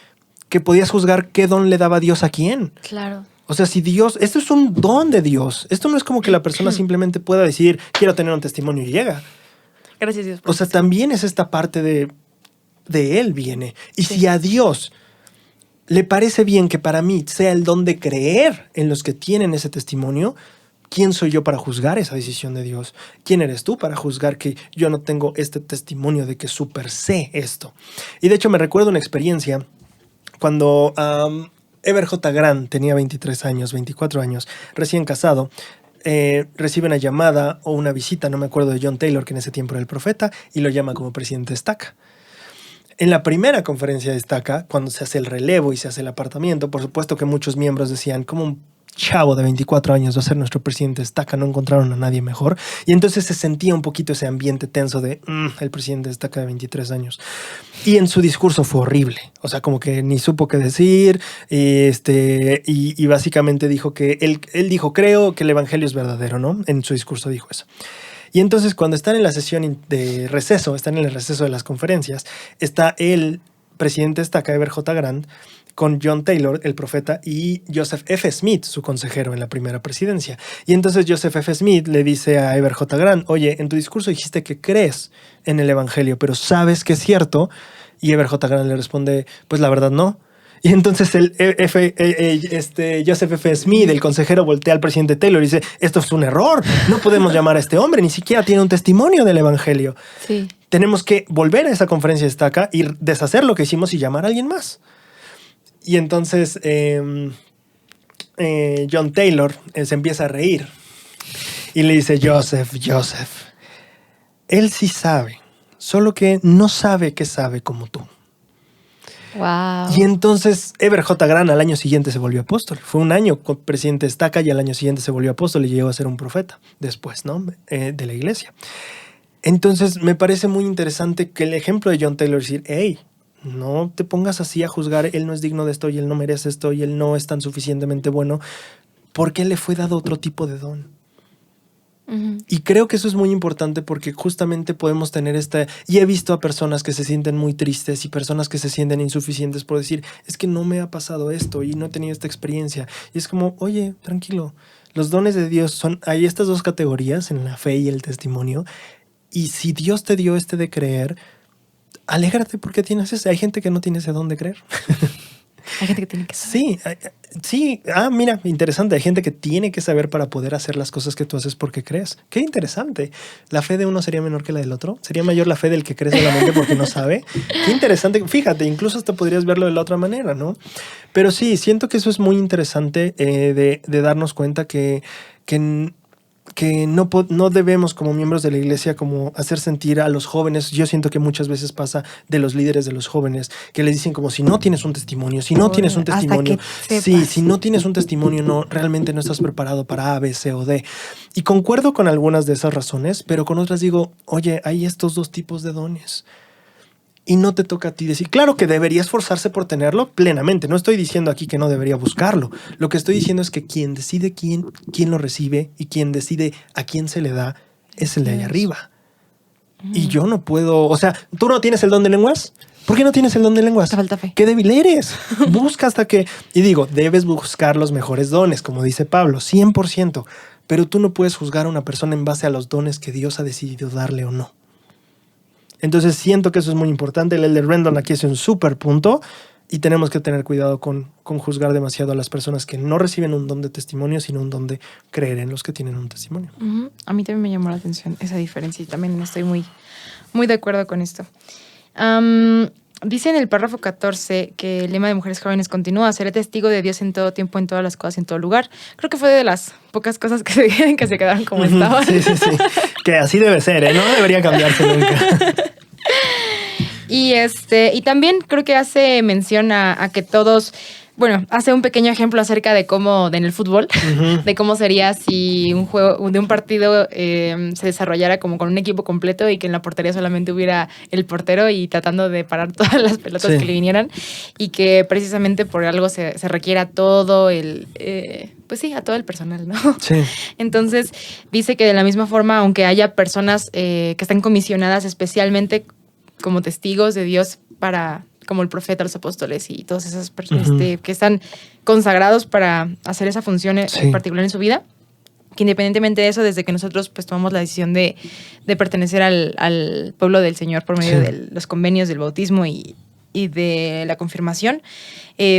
que podías juzgar qué don le daba Dios a quién? Claro. O sea, si Dios, esto es un don de Dios. Esto no es como que la persona simplemente pueda decir, quiero tener un testimonio y llega. Gracias, Dios. O sea, también es esta parte de Él viene. Y Sí. si a Dios le parece bien que para mí sea el don de creer en los que tienen ese testimonio, ¿quién soy yo para juzgar esa decisión de Dios? ¿Quién eres tú para juzgar que yo no tengo este testimonio de que super sé esto? Y de hecho me recuerdo una experiencia cuando Ever J. Grant tenía 23 años, 24 años, recién casado. Recibe una llamada o una visita, no me acuerdo, de John Taylor, que en ese tiempo era el profeta, y lo llama como presidente de Estaca. En la primera conferencia de Estaca, cuando se hace el relevo y se hace el apartamiento, por supuesto que muchos miembros decían, como un chavo de 24 años va a ser nuestro presidente de Estaca, no encontraron a nadie mejor. Y entonces se sentía un poquito ese ambiente tenso de el presidente de Estaca de 23 años. Y en su discurso fue horrible. O sea, como que ni supo qué decir. Y básicamente dijo que él dijo, creo que el evangelio es verdadero, ¿no? En su discurso dijo eso. Y entonces cuando están en la sesión de receso, están en el receso de las conferencias, está el presidente de Estaca, Ever J. Grant, con John Taylor, el profeta, y Joseph F. Smith, su consejero en la primera presidencia. Y entonces Joseph F. Smith le dice a Ever J. Grant, oye, en tu discurso dijiste que crees en el evangelio, pero ¿sabes que es cierto? Y Ever J. Grant le responde, pues la verdad no. Y entonces Joseph F. Smith, el consejero, voltea al presidente Taylor y dice, esto es un error, no podemos llamar a este hombre, ni siquiera tiene un testimonio del evangelio. Sí. Tenemos que volver a esa conferencia de Estaca y deshacer lo que hicimos y llamar a alguien más. Y entonces John Taylor se empieza a reír y le dice, Joseph, él sí sabe, solo que no sabe que sabe como tú. Wow. Y entonces Ever J. Grant al año siguiente se volvió apóstol. Fue un año con presidente de Estaca y al año siguiente se volvió apóstol y llegó a ser un profeta después, ¿no? De la iglesia. Entonces me parece muy interesante que el ejemplo de John Taylor es decir, hey, no te pongas así a juzgar, él no es digno de esto y él no merece esto y él no es tan suficientemente bueno, porque le fue dado otro tipo de don. Y creo que eso es muy importante porque justamente podemos tener y he visto a personas que se sienten muy tristes y personas que se sienten insuficientes por decir, es que no me ha pasado esto y no he tenido esta experiencia. Y es como, oye, tranquilo, los dones de Dios hay estas dos categorías en la fe y el testimonio. Y si Dios te dio de creer, alégrate porque tienes ese. Hay gente que no tiene ese don de creer. Hay gente que tiene que saber. Sí. Mira, interesante. Hay gente que tiene que saber para poder hacer las cosas que tú haces porque crees. Qué interesante. ¿La fe de uno sería menor que la del otro? ¿Sería mayor la fe del que cree solamente porque no sabe? Qué interesante. Fíjate, incluso hasta podrías verlo de la otra manera, ¿no? Pero sí, siento que eso es muy interesante de darnos cuenta que no debemos como miembros de la iglesia como hacer sentir a los jóvenes. Yo siento que muchas veces pasa de los líderes de los jóvenes que les dicen como si no tienes un testimonio, si no tienes un testimonio, si no tienes un testimonio, no, realmente no estás preparado para A, B, C o D. Y concuerdo con algunas de esas razones, pero con otras digo, oye, hay estos dos tipos de dones. Y no te toca a ti decir, claro que debería esforzarse por tenerlo plenamente. No estoy diciendo aquí que no debería buscarlo. Lo que estoy diciendo es que quien decide quién lo recibe y quien decide a quién se le da es el de allá arriba. Y yo no puedo, o sea, ¿tú no tienes el don de lenguas? ¿Por qué no tienes el don de lenguas? Te falta fe. ¡Qué débil eres! Busca hasta que... Y digo, debes buscar los mejores dones, como dice Pablo, 100%. Pero tú no puedes juzgar a una persona en base a los dones que Dios ha decidido darle o no. Entonces siento que eso es muy importante. El elder Rendon aquí es un súper punto y tenemos que tener cuidado con juzgar demasiado a las personas que no reciben un don de testimonio, sino un don de creer en los que tienen un testimonio. A mí también me llamó la atención esa diferencia y también estoy muy, muy de acuerdo con esto. Dice en el párrafo 14 que el lema de Mujeres Jóvenes continúa: seré testigo de Dios en todo tiempo, en todas las cosas, en todo lugar. Creo que fue de las pocas cosas que se quedaron como estaban. Sí. Que así debe ser, ¿eh? No debería cambiarse nunca. Y también creo que hace mención a que todos bueno, hace un pequeño ejemplo acerca de cómo, en el fútbol, de cómo sería si un juego, de un partido se desarrollara como con un equipo completo y que en la portería solamente hubiera el portero y tratando de parar todas las pelotas que le vinieran, y que precisamente por algo se requiera todo el, pues sí, a todo el personal, ¿no? Sí. Entonces, dice que de la misma forma, aunque haya personas que están comisionadas especialmente como testigos de Dios para, como el profeta, los apóstoles y todas esas personas que están consagrados para hacer esa función en particular en su vida, que independientemente de eso, desde que nosotros pues tomamos la decisión de pertenecer al pueblo del Señor por medio de los convenios del bautismo y de la confirmación,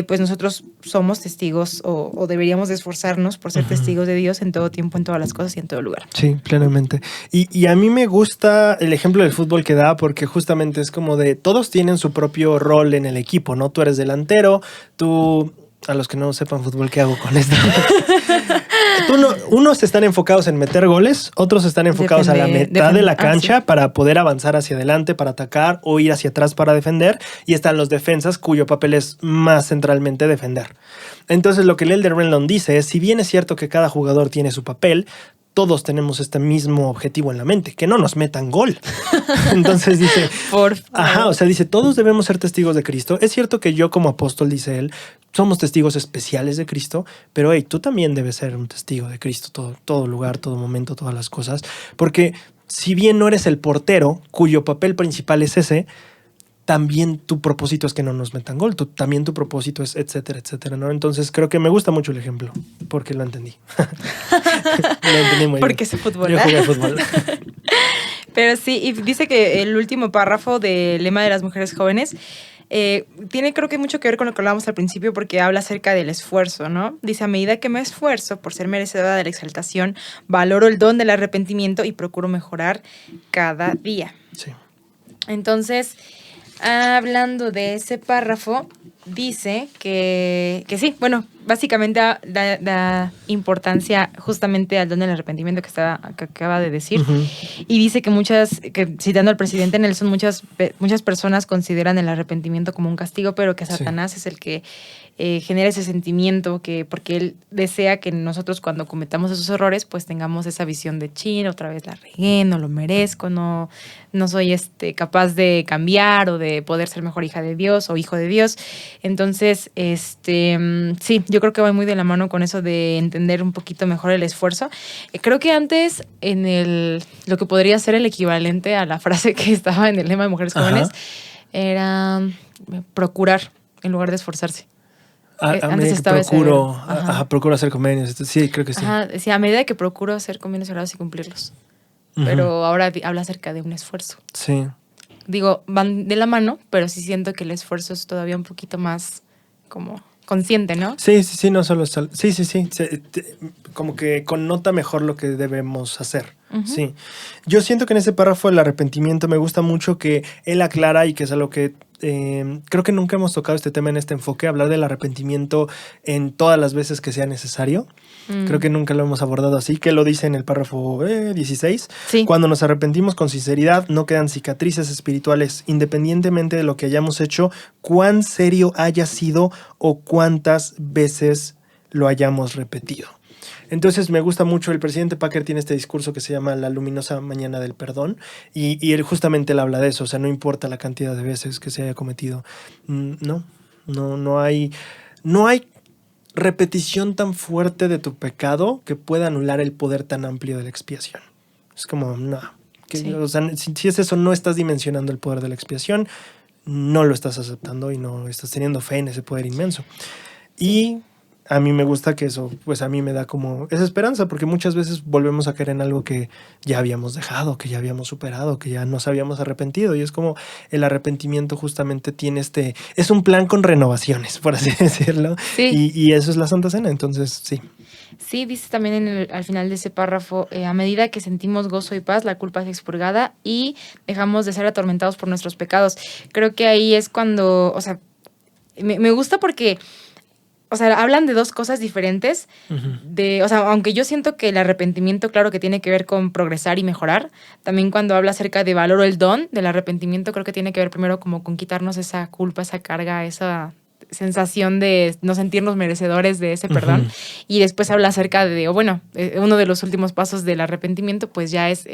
pues nosotros somos testigos o deberíamos de esforzarnos por ser testigos de Dios en todo tiempo, en todas las cosas y en todo lugar. Sí, plenamente. Y a mí me gusta el ejemplo del fútbol que da porque justamente es como de todos tienen su propio rol en el equipo, ¿no? Tú eres delantero, tú... A los que no sepan fútbol, ¿qué hago con esto? Unos están enfocados en meter goles, otros están enfocados a la mitad de la cancha para poder avanzar hacia adelante, para atacar o ir hacia atrás para defender. Y están los defensas cuyo papel es más centralmente defender. Entonces lo que el Elder Renlund dice es, si bien es cierto que cada jugador tiene su papel, todos tenemos este mismo objetivo en la mente, que no nos metan gol. Entonces dice, por favor. Ajá, o sea, dice, todos debemos ser testigos de Cristo. Es cierto que yo como apóstol, dice él, somos testigos especiales de Cristo, pero hey, tú también debes ser un testigo de Cristo, todo lugar, todo momento, todas las cosas. Porque si bien no eres el portero, cuyo papel principal es ese, también tu propósito es que no nos metan gol. También tu propósito es etcétera, etcétera, ¿no? Entonces creo que me gusta mucho el ejemplo, porque lo entendí. Lo entendí muy porque bien. sé fútbol. Yo jugué fútbol. Pero sí, y dice que el último párrafo del lema de las mujeres jóvenes tiene creo que mucho que ver con lo que hablábamos al principio, porque habla acerca del esfuerzo, ¿no? Dice, a medida que me esfuerzo por ser merecedora de la exaltación, valoro el don del arrepentimiento y procuro mejorar cada día. Sí. Entonces, hablando de ese párrafo, dice que sí, bueno, básicamente da importancia justamente al don del arrepentimiento que acaba de decir. Y dice que citando al presidente Nelson, muchas personas consideran el arrepentimiento como un castigo, pero que Satanás es el que genera ese sentimiento, porque él desea que nosotros cuando cometamos esos errores pues tengamos esa visión de chin, otra vez la regué, no lo merezco, no soy capaz de cambiar o de poder ser mejor hija de Dios o hijo de Dios. Entonces, sí, yo creo que va muy de la mano con eso de entender un poquito mejor el esfuerzo. Creo que antes lo que podría ser el equivalente a la frase que estaba en el lema de Mujeres Jóvenes era procurar en lugar de esforzarse. Antes estaba procuro hacer convenios. Sí, creo que sí. Ajá, decía, a medida que procuro hacer convenios sagrados y cumplirlos. Pero ahora habla acerca de un esfuerzo. Sí. Digo, van de la mano, pero sí siento que el esfuerzo es todavía un poquito más como consciente, ¿no? Sí, no solo está... Sí. Como que connota mejor lo que debemos hacer. Sí. Yo siento que en ese párrafo del arrepentimiento me gusta mucho que él aclara, y que es algo que creo que nunca hemos tocado este tema en este enfoque, hablar del arrepentimiento en todas las veces que sea necesario. Creo que nunca lo hemos abordado así, que lo dice en el párrafo 16. Sí. Cuando nos arrepentimos con sinceridad, no quedan cicatrices espirituales, independientemente de lo que hayamos hecho, cuán serio haya sido o cuántas veces lo hayamos repetido. Entonces me gusta mucho, el presidente Packer tiene este discurso que se llama La luminosa mañana del perdón, y él justamente él habla de eso, o sea, no importa la cantidad de veces que se haya cometido, no hay repetición tan fuerte de tu pecado que pueda anular el poder tan amplio de la expiación. Es como, no, o sea, si es eso, no estás dimensionando el poder de la expiación, no lo estás aceptando y no estás teniendo fe en ese poder inmenso. Y a mí me gusta que eso, pues a mí me da como esa esperanza, porque muchas veces volvemos a caer en algo que ya habíamos dejado, que ya habíamos superado, que ya nos habíamos arrepentido, y es como el arrepentimiento justamente tiene es un plan con renovaciones, por así decirlo. Sí. Y eso es la Santa Cena, entonces sí. Sí, dice también al final de ese párrafo, a medida que sentimos gozo y paz, la culpa es expurgada y dejamos de ser atormentados por nuestros pecados. Creo que ahí es cuando, o sea, me gusta porque... O sea, hablan de dos cosas diferentes. O sea, aunque yo siento que el arrepentimiento, claro que tiene que ver con progresar y mejorar, también cuando habla acerca de valor o el don del arrepentimiento, creo que tiene que ver primero como con quitarnos esa culpa, esa carga, esa sensación de no sentirnos merecedores de ese perdón. Y después habla acerca de, uno de los últimos pasos del arrepentimiento, pues ya es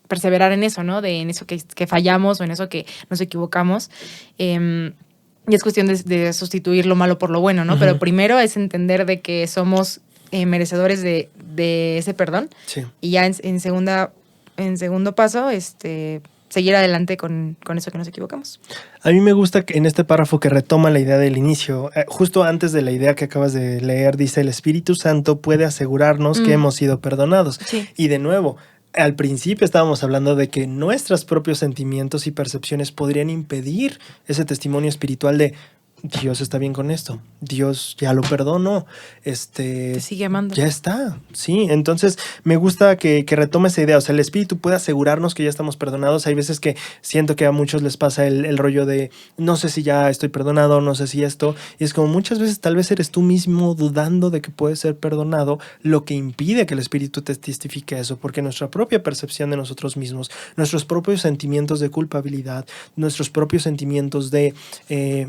perseverar en eso, ¿no? En eso que fallamos o en eso que nos equivocamos. Y es cuestión de sustituir lo malo por lo bueno, ¿no? Pero primero es entender de que somos merecedores de ese perdón. Sí. Y ya en segundo paso, seguir adelante con eso que nos equivocamos. A mí me gusta que en este párrafo que retoma la idea del inicio, justo antes de la idea que acabas de leer, dice: el Espíritu Santo puede asegurarnos que hemos sido perdonados. Sí. Y de nuevo, al principio estábamos hablando de que nuestros propios sentimientos y percepciones podrían impedir ese testimonio espiritual de Dios está bien con esto, Dios ya lo perdonó, te sigue amando. Ya está, sí. Entonces me gusta que retome esa idea, o sea, el Espíritu puede asegurarnos que ya estamos perdonados. Hay veces que siento que a muchos les pasa el rollo de no sé si ya estoy perdonado, no sé si esto, y es como muchas veces tal vez eres tú mismo dudando de que puedes ser perdonado, lo que impide que el Espíritu te testifique eso, porque nuestra propia percepción de nosotros mismos, nuestros propios sentimientos de culpabilidad, nuestros propios sentimientos de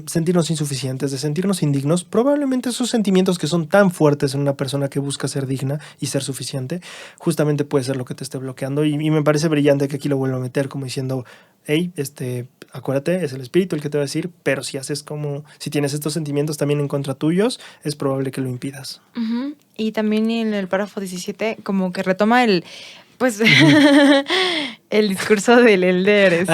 sentirnos insuficientes, de sentirnos indignos, probablemente esos sentimientos que son tan fuertes en una persona que busca ser digna y ser suficiente, justamente puede ser lo que te esté bloqueando. Y me parece brillante que aquí lo vuelva a meter como diciendo, hey, acuérdate, es el Espíritu el que te va a decir, pero si tienes estos sentimientos también en contra tuyos, es probable que lo impidas. Y también en el párrafo 17 como que retoma el discurso del elder.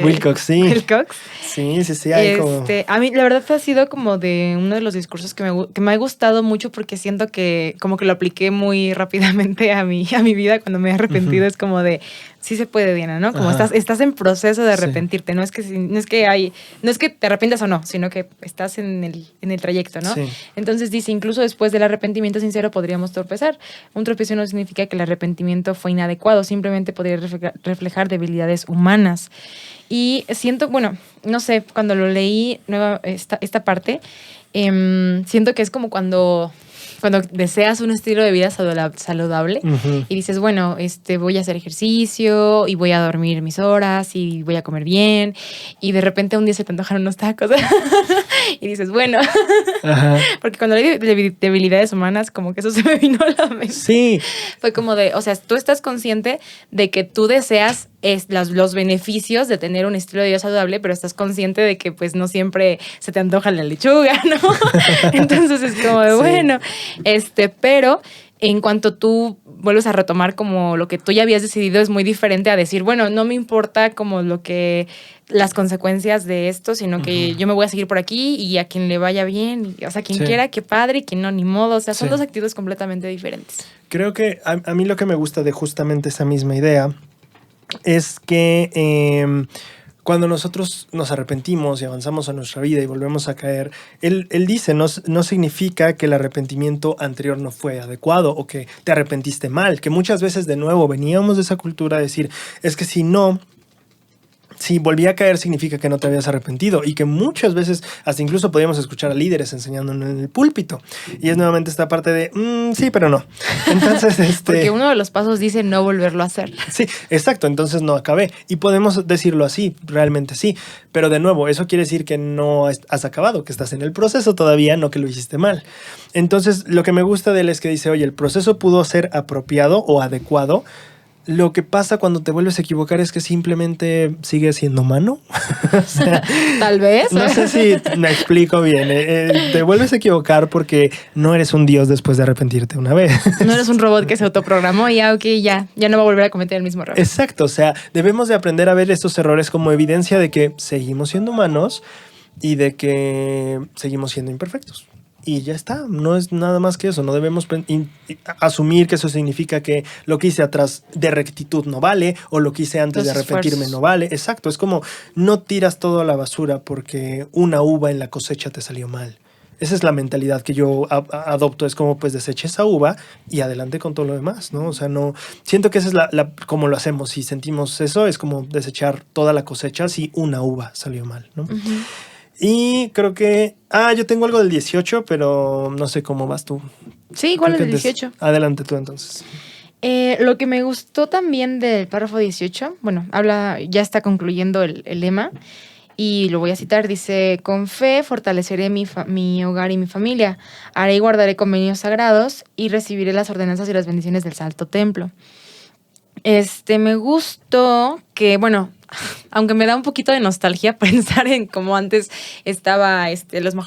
Wilcox, sí. Wilcox. Sí, hay como... A mí, la verdad, ha sido como de uno de los discursos que me ha gustado mucho porque siento que como que lo apliqué muy rápidamente a mi vida cuando me he arrepentido. Es como de, sí se puede, Diana, ¿no? Como estás en proceso de arrepentirte. No es que te arrepientas o no, sino que estás en el trayecto, ¿no? Sí. Entonces dice, incluso después del arrepentimiento sincero podríamos tropezar. Un tropiezo no significa que el arrepentimiento fue inadecuado, simplemente podría reflejar debilidades humanas. Y siento, no sé, cuando lo leí esta parte, siento que es como cuando deseas un estilo de vida saludable y dices, voy a hacer ejercicio y voy a dormir mis horas y voy a comer bien, y de repente un día se te antojan unos tacos y dices, porque cuando leí debilidades humanas, como que eso se me vino a la mente. Sí. Fue como de, o sea, tú estás consciente de que tú deseas los beneficios de tener un estilo de vida saludable, pero estás consciente de que pues no siempre se te antoja la lechuga, ¿no? Entonces es como de, pero en cuanto tú vuelves a retomar como lo que tú ya habías decidido, es muy diferente a decir, no me importa como las consecuencias de esto, sino que yo me voy a seguir por aquí y a quien le vaya bien, o sea, quien quiera, qué padre, y quien no, ni modo. O sea, son dos actitudes completamente diferentes. Creo que a mí lo que me gusta de justamente esa misma idea es que cuando nosotros nos arrepentimos y avanzamos a nuestra vida y volvemos a caer, él dice, no significa que el arrepentimiento anterior no fue adecuado o que te arrepentiste mal, que muchas veces de nuevo veníamos de esa cultura a decir, es que si volví a caer significa que no te habías arrepentido, y que muchas veces hasta incluso podíamos escuchar a líderes enseñando en el púlpito. Y es nuevamente esta parte de, sí, pero no. Entonces, porque uno de los pasos dice no volverlo a hacer. Sí, exacto. Entonces no acabé. Y podemos decirlo así, realmente sí. Pero de nuevo, eso quiere decir que no has acabado, que estás en el proceso todavía, no que lo hiciste mal. Entonces, lo que me gusta de él es que dice, oye, el proceso pudo ser apropiado o adecuado. Lo que pasa cuando te vuelves a equivocar es que simplemente sigues siendo humano. O sea, tal vez. No sé si me explico bien. Te vuelves a equivocar porque no eres un dios después de arrepentirte una vez. No eres un robot que se autoprogramó y ya no va a volver a cometer el mismo error. Exacto. O sea, debemos de aprender a ver estos errores como evidencia de que seguimos siendo humanos y de que seguimos siendo imperfectos. Y ya está, no es nada más que eso. No debemos asumir que eso significa que lo que hice atrás de rectitud no vale, o lo que hice antes de arrepentirme no vale. Exacto, es como no tiras todo a la basura porque una uva en la cosecha te salió mal. Esa es la mentalidad que yo adopto, es como pues desecha esa uva y adelante con todo lo demás, ¿no? O sea, no, siento que esa es como lo hacemos. Si sentimos eso, es como desechar toda la cosecha si una uva salió mal, ¿no? Y creo que... yo tengo algo del 18, pero no sé cómo vas tú. Sí, igual el del 18. Adelante tú entonces. Lo que me gustó también del párrafo 18, ya está concluyendo el lema, Y lo voy a citar, dice: con fe fortaleceré mi hogar y mi familia, haré y guardaré convenios sagrados y recibiré las ordenanzas y las bendiciones del Santo Templo. Me gustó que, bueno, aunque me da un poquito de nostalgia pensar en cómo antes estaba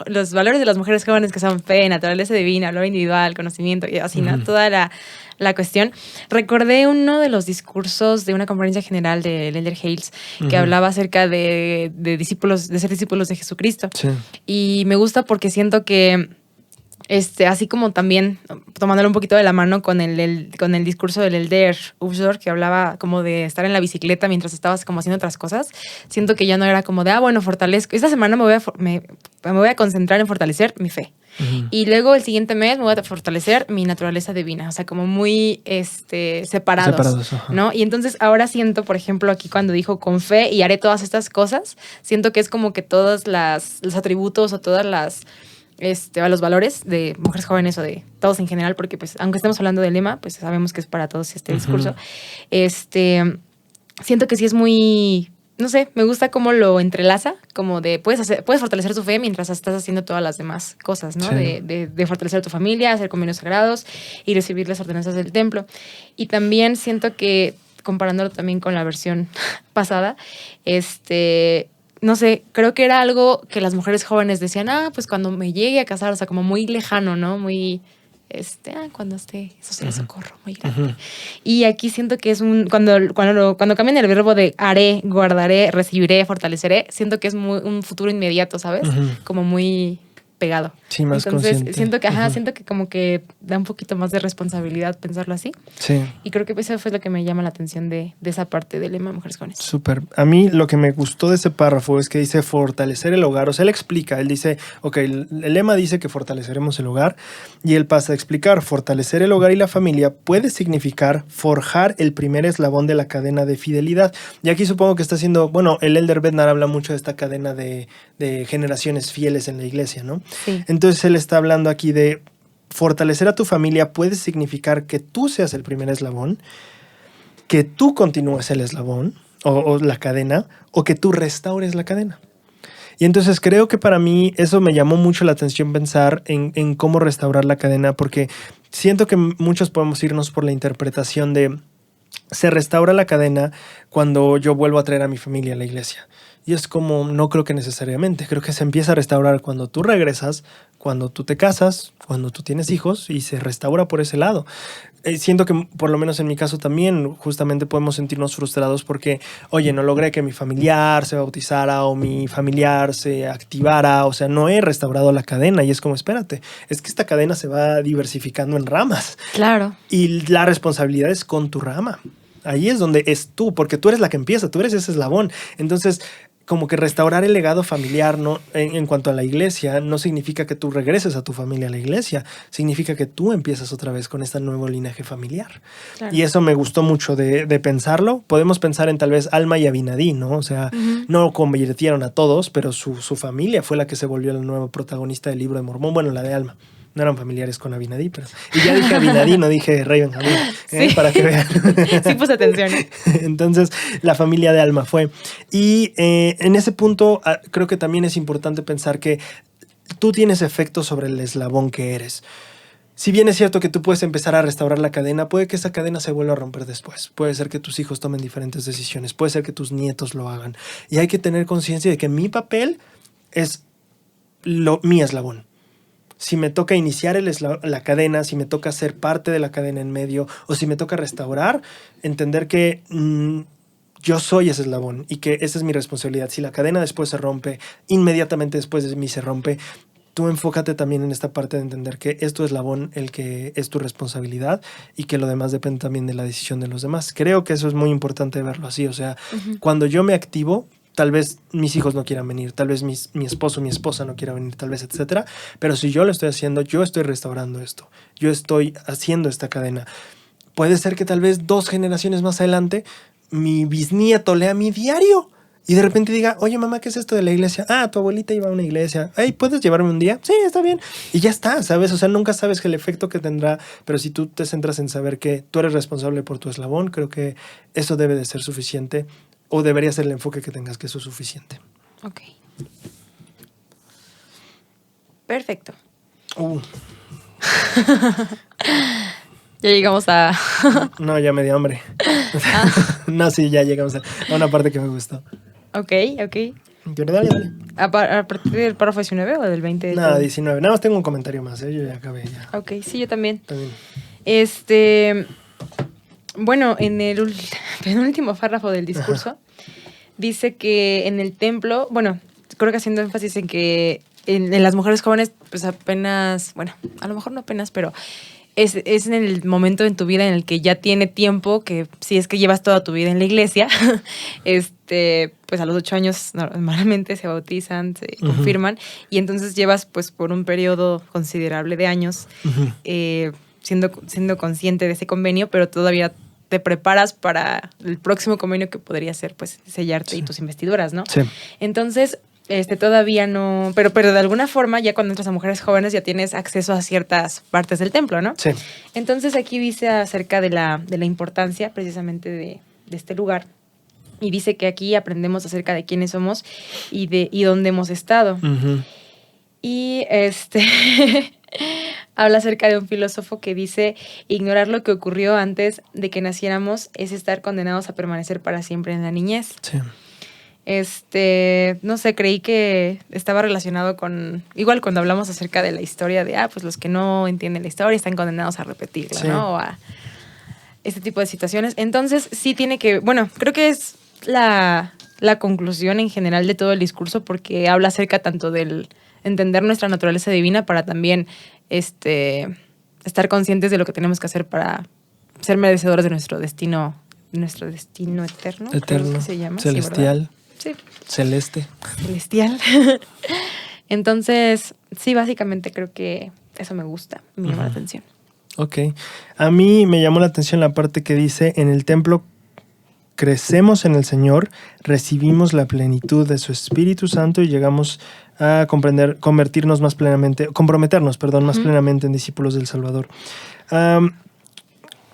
los valores de las mujeres jóvenes, que son fe, naturaleza divina, valor individual, conocimiento y así, ¿no? Toda la cuestión. Recordé uno de los discursos de una conferencia general de Elder Hales que hablaba acerca de discípulos, de ser discípulos de Jesucristo. Sí. Y me gusta porque siento que así como también tomándolo un poquito de la mano con el discurso del Elder Upshur, que hablaba como de estar en la bicicleta mientras estabas como haciendo otras cosas, siento que ya no era como de, bueno, fortalezco. Esta semana me voy a concentrar en fortalecer mi fe. Y luego el siguiente mes me voy a fortalecer mi naturaleza divina. O sea, como muy separados, ¿no? Y entonces ahora siento, por ejemplo, aquí cuando dijo con fe y haré todas estas cosas, siento que es como que todos los atributos o todas a los valores de mujeres jóvenes o de todos en general, porque pues aunque estemos hablando del lema, pues sabemos que es para todos este discurso. Siento que sí es muy, no sé, me gusta cómo lo entrelaza, como de puedes fortalecer tu fe mientras estás haciendo todas las demás cosas, ¿no? Sí. De fortalecer tu familia, hacer convenios sagrados y recibir las ordenanzas del templo. Y también siento que, comparándolo también con la versión pasada, no sé, creo que era algo que las mujeres jóvenes decían, pues cuando me llegue a casar, o sea, como muy lejano, ¿no? Muy, cuando esté, eso sería socorro, muy grande. Y aquí siento que es cuando cambian el verbo de haré, guardaré, recibiré, fortaleceré, siento que es un futuro inmediato, ¿sabes? Como muy pegado. Sí, más Entonces, consciente. siento que como que da un poquito más de responsabilidad pensarlo así. Sí. Y creo que eso fue lo que me llama la atención de esa parte del lema de Mujeres Jóvenes. Súper. A mí lo que me gustó de ese párrafo es que dice fortalecer el hogar. O sea, él explica, él dice, ok, el lema dice que fortaleceremos el hogar y él pasa a explicar, fortalecer el hogar y la familia puede significar forjar el primer eslabón de la cadena de fidelidad. Y aquí supongo que está haciendo, bueno, el Elder Bednar habla mucho de esta cadena de generaciones fieles en la iglesia, ¿no? Sí. Entonces él está hablando aquí de fortalecer a tu familia puede significar que tú seas el primer eslabón, que tú continúes el eslabón o la cadena, o que tú restaures la cadena. Y entonces creo que para mí eso me llamó mucho la atención pensar en cómo restaurar la cadena, porque siento que muchos podemos irnos por la interpretación de se restaura la cadena cuando yo vuelvo a traer a mi familia a la iglesia. Y es como, no creo que necesariamente. Creo que se empieza a restaurar cuando tú regresas, cuando tú te casas, cuando tú tienes hijos y se restaura por ese lado. Siento que, por lo menos en mi caso también, justamente podemos sentirnos frustrados porque, oye, no logré que mi familiar se bautizara o mi familiar se activara. O sea, no he restaurado la cadena y es como, espérate, es que esta cadena se va diversificando en ramas. Claro. Y la responsabilidad es con tu rama. Ahí es donde es tú, porque tú eres la que empieza, tú eres ese eslabón. Entonces, como que restaurar el legado familiar, ¿no? En cuanto a la iglesia, no significa que tú regreses a tu familia a la iglesia, significa que tú empiezas otra vez con este nuevo linaje familiar. Claro. Y eso me gustó mucho de pensarlo. Podemos pensar en tal vez Alma y Abinadí, ¿no? O sea, no convirtieron a todos, pero su familia fue la que se volvió la nueva protagonista del libro de Mormón, bueno, la de Alma. No eran familiares con Abinadí, pero... Y ya dije Abinadí, no dije Rey Benjamín, sí. Para que vean. Sí puse atención. Entonces, la familia de Alma fue. Y en ese punto, creo que también es importante pensar que tú tienes efecto sobre el eslabón que eres. Si bien es cierto que tú puedes empezar a restaurar la cadena, puede que esa cadena se vuelva a romper después. Puede ser que tus hijos tomen diferentes decisiones. Puede ser que tus nietos lo hagan. Y hay que tener conciencia de que mi papel es mi eslabón. Si me toca iniciar la cadena, si me toca ser parte de la cadena en medio, o si me toca restaurar, entender que yo soy ese eslabón y que esa es mi responsabilidad. Si la cadena después se rompe, inmediatamente después de mí se rompe, tú enfócate también en esta parte de entender que es tu eslabón el que es tu responsabilidad y que lo demás depende también de la decisión de los demás. Creo que eso es muy importante verlo así. O sea, cuando yo me activo, tal vez mis hijos no quieran venir, tal vez mi esposo o mi esposa no quiera venir, tal vez, etcétera. Pero si yo lo estoy haciendo, yo estoy restaurando esto. Yo estoy haciendo esta cadena. Puede ser que tal vez 2 generaciones más adelante mi bisnieto lea mi diario y de repente diga, oye, mamá, ¿qué es esto de la iglesia? Tu abuelita iba a una iglesia. Hey, ¿puedes llevarme un día? Sí, está bien. Y ya está, ¿sabes? O sea, nunca sabes que el efecto que tendrá, pero si tú te centras en saber que tú eres responsable por tu eslabón, creo que eso debe de ser suficiente. O debería ser el enfoque que tengas, que eso es suficiente. Ok. Perfecto. Ya llegamos a... No, ya me dio hambre. No, sí, ya llegamos a una parte que me gustó. Ok. Pero dale. ¿A partir del párrafo 19 o del 20? Nada, 19. Nada más tengo un comentario más, ¿eh? Yo ya acabé ya. Ok, sí, yo también. También. Bueno, en el penúltimo párrafo del discurso, dice que en el templo, bueno, creo que haciendo énfasis en que en las mujeres jóvenes, pues apenas, bueno, a lo mejor no apenas, pero es en el momento en tu vida en el que ya tiene tiempo, que si es que llevas toda tu vida en la iglesia, pues a los 8 años normalmente se bautizan, se confirman, y entonces llevas pues por un periodo considerable de años siendo consciente de ese convenio, pero todavía te preparas para el próximo convenio que podría ser pues sellarte y tus investiduras, ¿no? Sí. Entonces, todavía no, pero de alguna forma ya cuando entras a mujeres jóvenes ya tienes acceso a ciertas partes del templo, ¿no? Sí. Entonces aquí dice acerca de la importancia precisamente de este lugar y dice que aquí aprendemos acerca de quiénes somos y dónde hemos estado. Y habla acerca de un filósofo que dice: ignorar lo que ocurrió antes de que naciéramos es estar condenados a permanecer para siempre en la niñez. Sí. No sé, creí que estaba relacionado con, igual cuando hablamos acerca de la historia de, pues los que no entienden la historia están condenados a repetirla, sí, ¿no? O a este tipo de situaciones. Entonces, sí tiene que, bueno, creo que es la conclusión en general de todo el discurso, porque habla acerca tanto del entender nuestra naturaleza divina para también estar conscientes de lo que tenemos que hacer para ser merecedores de nuestro destino eterno. Creo que se llama. Celestial. Sí. Celeste. Celestial. Entonces, sí, básicamente creo que eso me gusta, me llama la atención. Ok. A mí me llamó la atención la parte que dice: en el templo crecemos en el Señor, recibimos la plenitud de su Espíritu Santo y llegamos a comprometernos más plenamente en discípulos del Salvador.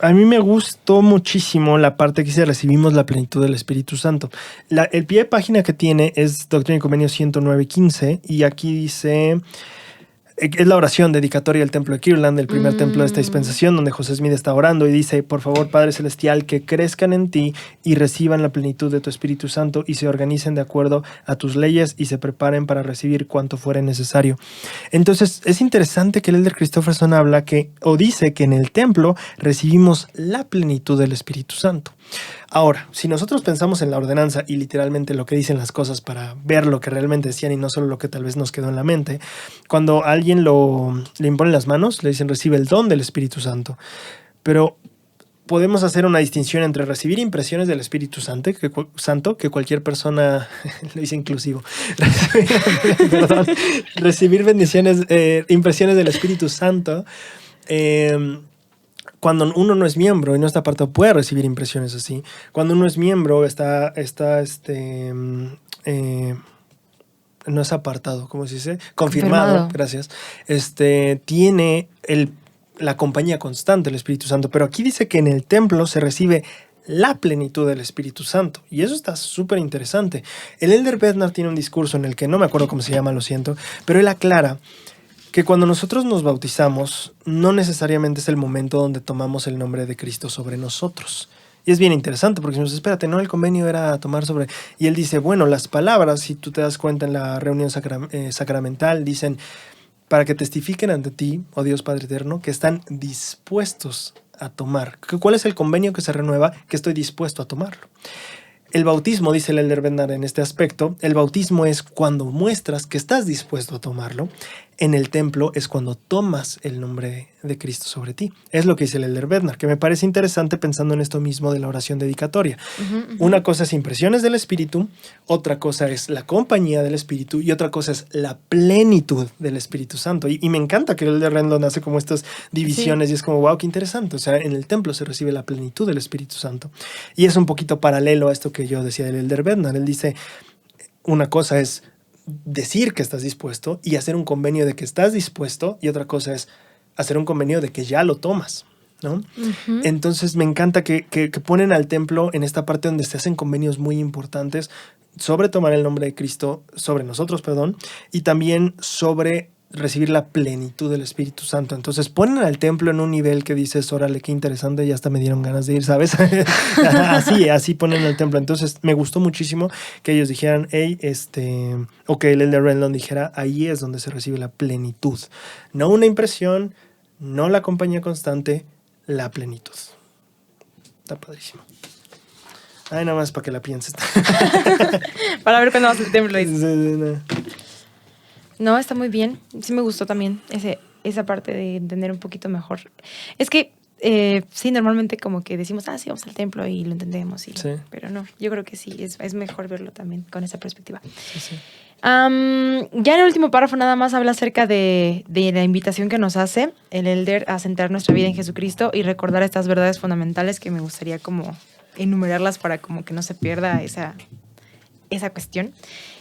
A mí me gustó muchísimo la parte que dice: recibimos la plenitud del Espíritu Santo. El pie de página que tiene es Doctrina y Convenio 109.15 y aquí dice... Es la oración dedicatoria al templo de Kirtland, el primer templo de esta dispensación, donde José Smith está orando y dice: por favor, Padre Celestial, que crezcan en ti y reciban la plenitud de tu Espíritu Santo y se organicen de acuerdo a tus leyes y se preparen para recibir cuanto fuere necesario. Entonces, es interesante que el Elder Christofferson dice que en el templo recibimos la plenitud del Espíritu Santo. Ahora, si nosotros pensamos en la ordenanza y literalmente lo que dicen las cosas para ver lo que realmente decían y no solo lo que tal vez nos quedó en la mente, cuando a alguien le imponen las manos, le dicen: recibe el don del Espíritu Santo. Pero podemos hacer una distinción entre recibir impresiones del Espíritu Santo, que cualquier persona, lo dice inclusivo, recibir impresiones del Espíritu Santo, cuando uno no es miembro y no está apartado, puede recibir impresiones así. Cuando uno es miembro, no es apartado, ¿cómo se dice? Confirmado. Gracias. Tiene la compañía constante del Espíritu Santo. Pero aquí dice que en el templo se recibe la plenitud del Espíritu Santo. Y eso está súper interesante. El Elder Bednar tiene un discurso en el que no me acuerdo cómo se llama, lo siento, pero él aclara que cuando nosotros nos bautizamos, no necesariamente es el momento donde tomamos el nombre de Cristo sobre nosotros. Y es bien interesante porque si nos espérate, no, el convenio era tomar sobre... Y él dice, bueno, las palabras, si tú te das cuenta en la reunión sacramental, dicen: para que testifiquen ante ti, oh Dios Padre Eterno, que están dispuestos a tomar. ¿Cuál es el convenio que se renueva? Que estoy dispuesto a tomarlo. El bautismo, dice el Elder Bednar en este aspecto, el bautismo es cuando muestras que estás dispuesto a tomarlo. En el templo es cuando tomas el nombre de Cristo sobre ti. Es lo que dice el Elder Bednar, que me parece interesante pensando en esto mismo de la oración dedicatoria. Una cosa es impresiones del Espíritu, otra cosa es la compañía del Espíritu y otra cosa es la plenitud del Espíritu Santo. Y me encanta que el Elder Rendon hace como estas divisiones y es como, wow, qué interesante. O sea, en el templo se recibe la plenitud del Espíritu Santo. Y es un poquito paralelo a esto que yo decía del Elder Bednar. Él dice, una cosa es decir que estás dispuesto y hacer un convenio de que estás dispuesto, y otra cosa es hacer un convenio de que ya lo tomas. ¿no? Ujú. Entonces me encanta que ponen al templo en esta parte donde se hacen convenios muy importantes sobre tomar el nombre de Cristo, sobre nosotros, perdón, y también sobre recibir la plenitud del Espíritu Santo. Entonces ponen al templo en un nivel que dices, órale, qué interesante, ya hasta me dieron ganas de ir, ¿sabes? así ponen al templo. Entonces me gustó muchísimo que ellos dijeran, hey, o que el Elder Renlund dijera, ahí es donde se recibe la plenitud. No una impresión, no la compañía constante, la plenitud. Está padrísimo. Ay, nada más para que la pienses. Para ver cuándo vas al templo. No. No, está muy bien. Sí me gustó también esa parte de entender un poquito mejor. Es que sí, normalmente como que decimos, sí, vamos al templo y lo entendemos. Sí. Pero no, yo creo que sí, es mejor verlo también con esa perspectiva. Sí. Ya en el último párrafo nada más habla acerca de la invitación que nos hace el Elder a centrar nuestra vida en Jesucristo y recordar estas verdades fundamentales que me gustaría como enumerarlas para como que no se pierda esa cuestión.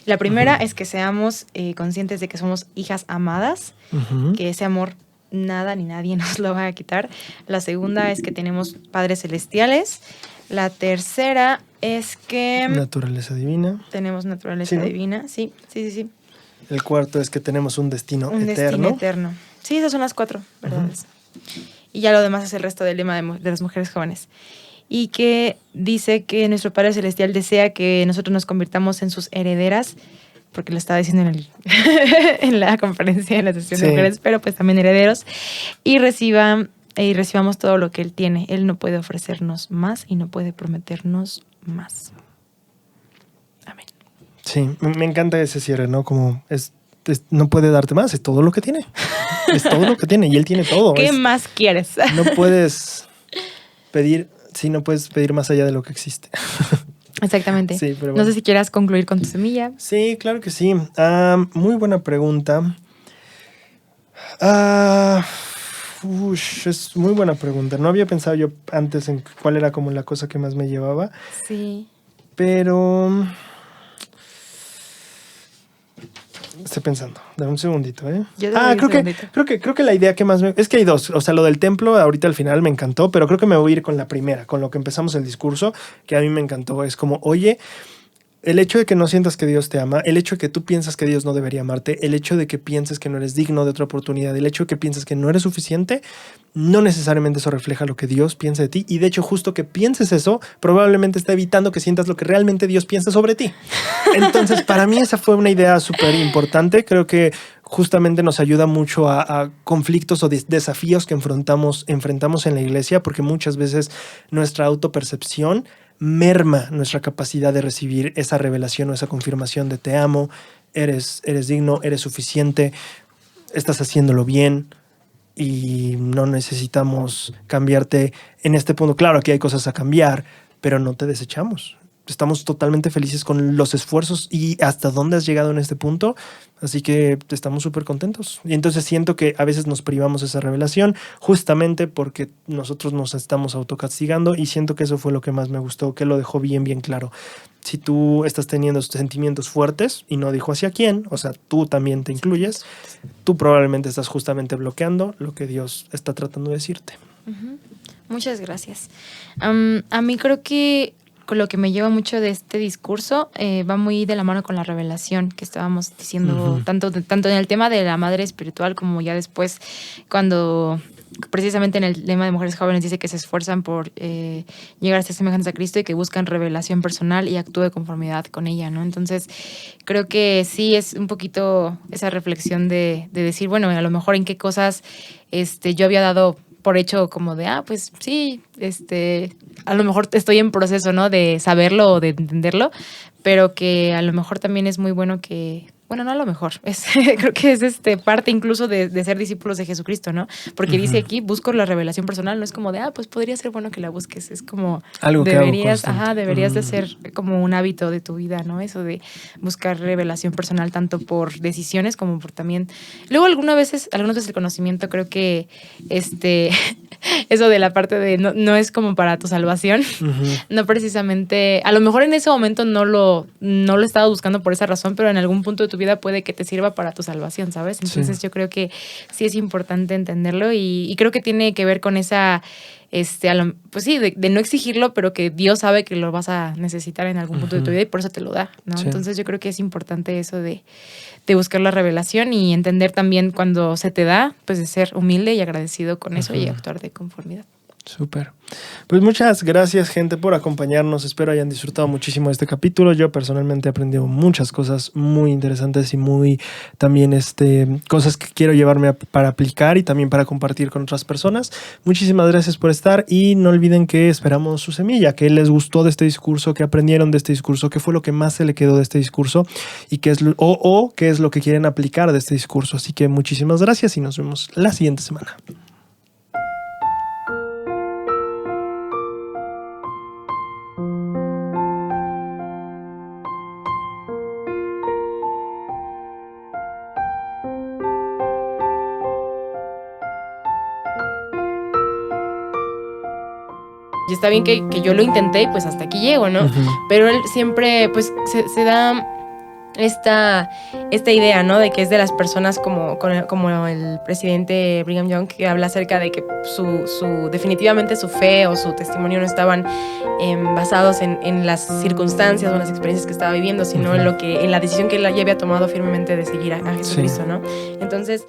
La primera es que seamos conscientes de que somos hijas amadas, que ese amor nada ni nadie nos lo va a quitar. La segunda es que tenemos padres celestiales. La tercera es que... naturaleza divina. Tenemos naturaleza divina, sí. El cuarto es que tenemos un destino eterno. Destino eterno. Sí, esas son las 4 verdades. Y ya lo demás es el resto del lema de las mujeres jóvenes. Y que dice que nuestro Padre Celestial desea que nosotros nos convirtamos en sus herederas, porque lo estaba diciendo en la conferencia, en la sesión de mujeres, pero pues también herederos, y recibamos todo lo que Él tiene. Él no puede ofrecernos más y no puede prometernos más. Amén. Sí, me encanta ese cierre, ¿no? Como no puede darte más, es todo lo que tiene. Es todo lo que tiene y Él tiene todo. ¿Qué más quieres? No puedes pedir... Sí, no puedes pedir más allá de lo que existe. Exactamente. Sí, pero bueno. No sé si quieras concluir con tu semilla. Sí, claro que sí. Muy buena pregunta. Es muy buena pregunta. No había pensado yo antes en cuál era como la cosa que más me llevaba. Sí. Pero... estoy pensando. Dame un segundito, ¿eh? Creo que la idea que más es que hay dos. O sea, lo del templo ahorita al final me encantó, pero creo que me voy a ir con la primera, con lo que empezamos el discurso, que a mí me encantó. Es como, oye, el hecho de que no sientas que Dios te ama, el hecho de que tú piensas que Dios no debería amarte, el hecho de que pienses que no eres digno de otra oportunidad, el hecho de que pienses que no eres suficiente, no necesariamente eso refleja lo que Dios piensa de ti. Y de hecho, justo que pienses eso, probablemente está evitando que sientas lo que realmente Dios piensa sobre ti. Entonces, para mí esa fue una idea súper importante. Creo que justamente nos ayuda mucho a conflictos o desafíos que enfrentamos en la iglesia, porque muchas veces nuestra autopercepción merma nuestra capacidad de recibir esa revelación o esa confirmación de te amo, eres digno, eres suficiente, estás haciéndolo bien y no necesitamos cambiarte en este punto. Claro, aquí hay cosas a cambiar, pero no te desechamos. Estamos totalmente felices con los esfuerzos y hasta dónde has llegado en este punto. Así que estamos súper contentos. Y entonces siento que a veces nos privamos esa revelación justamente porque nosotros nos estamos autocastigando y siento que eso fue lo que más me gustó, que lo dejó bien, bien claro. Si tú estás teniendo sentimientos fuertes y no dijo hacia quién, o sea, tú también te incluyes, tú probablemente estás justamente bloqueando lo que Dios está tratando de decirte. Muchas gracias. A mí creo que lo que me lleva mucho de este discurso va muy de la mano con la revelación que estábamos diciendo, tanto en el tema de la madre espiritual como ya después cuando precisamente en el lema de Mujeres Jóvenes dice que se esfuerzan por llegar a ser semejantes a Cristo y que buscan revelación personal y actúe de conformidad con ella, ¿no? Entonces creo que sí es un poquito esa reflexión de decir, bueno, a lo mejor en qué cosas yo había dado por hecho como de, pues sí, a lo mejor estoy en proceso, ¿no? De saberlo o de entenderlo, pero que a lo mejor también es muy bueno que, bueno, no a lo mejor, creo que es parte incluso de ser discípulos de Jesucristo, ¿no? Porque dice aquí, busco la revelación personal, no es como de, pues podría ser bueno que la busques, es como algo deberías de ser como un hábito de tu vida, ¿no? Eso de buscar revelación personal tanto por decisiones como por también, luego algunas veces el conocimiento creo que eso de la parte de no es como para tu salvación. No precisamente, a lo mejor en ese momento no lo estaba buscando por esa razón, pero en algún punto de tu vida puede que te sirva para tu salvación, ¿sabes? Entonces yo creo que sí es importante entenderlo y creo que tiene que ver con esa, pues sí, de no exigirlo, pero que Dios sabe que lo vas a necesitar en algún punto de tu vida y por eso te lo da, ¿no? Entonces yo creo que es importante eso de buscar la revelación y entender también cuando se te da, pues de ser humilde y agradecido con eso y actuar de conformidad. Súper. Pues muchas gracias, gente, por acompañarnos. Espero hayan disfrutado muchísimo de este capítulo. Yo personalmente he aprendido muchas cosas muy interesantes y muy también cosas que quiero llevarme para aplicar y también para compartir con otras personas. Muchísimas gracias por estar y no olviden que esperamos su semilla, que les gustó de este discurso, que aprendieron de este discurso, qué fue lo que más se le quedó de este discurso y qué es qué es lo que quieren aplicar de este discurso. Así que muchísimas gracias y nos vemos la siguiente semana. Y está bien que yo lo intenté y pues hasta aquí llego, ¿no? Pero él siempre pues se da esta idea, ¿no? De que es de las personas como el presidente Brigham Young, que habla acerca de que definitivamente su fe o su testimonio no estaban basados en las circunstancias o en las experiencias que estaba viviendo, sino en la decisión que él ya había tomado firmemente de seguir a Jesucristo, ¿no? Entonces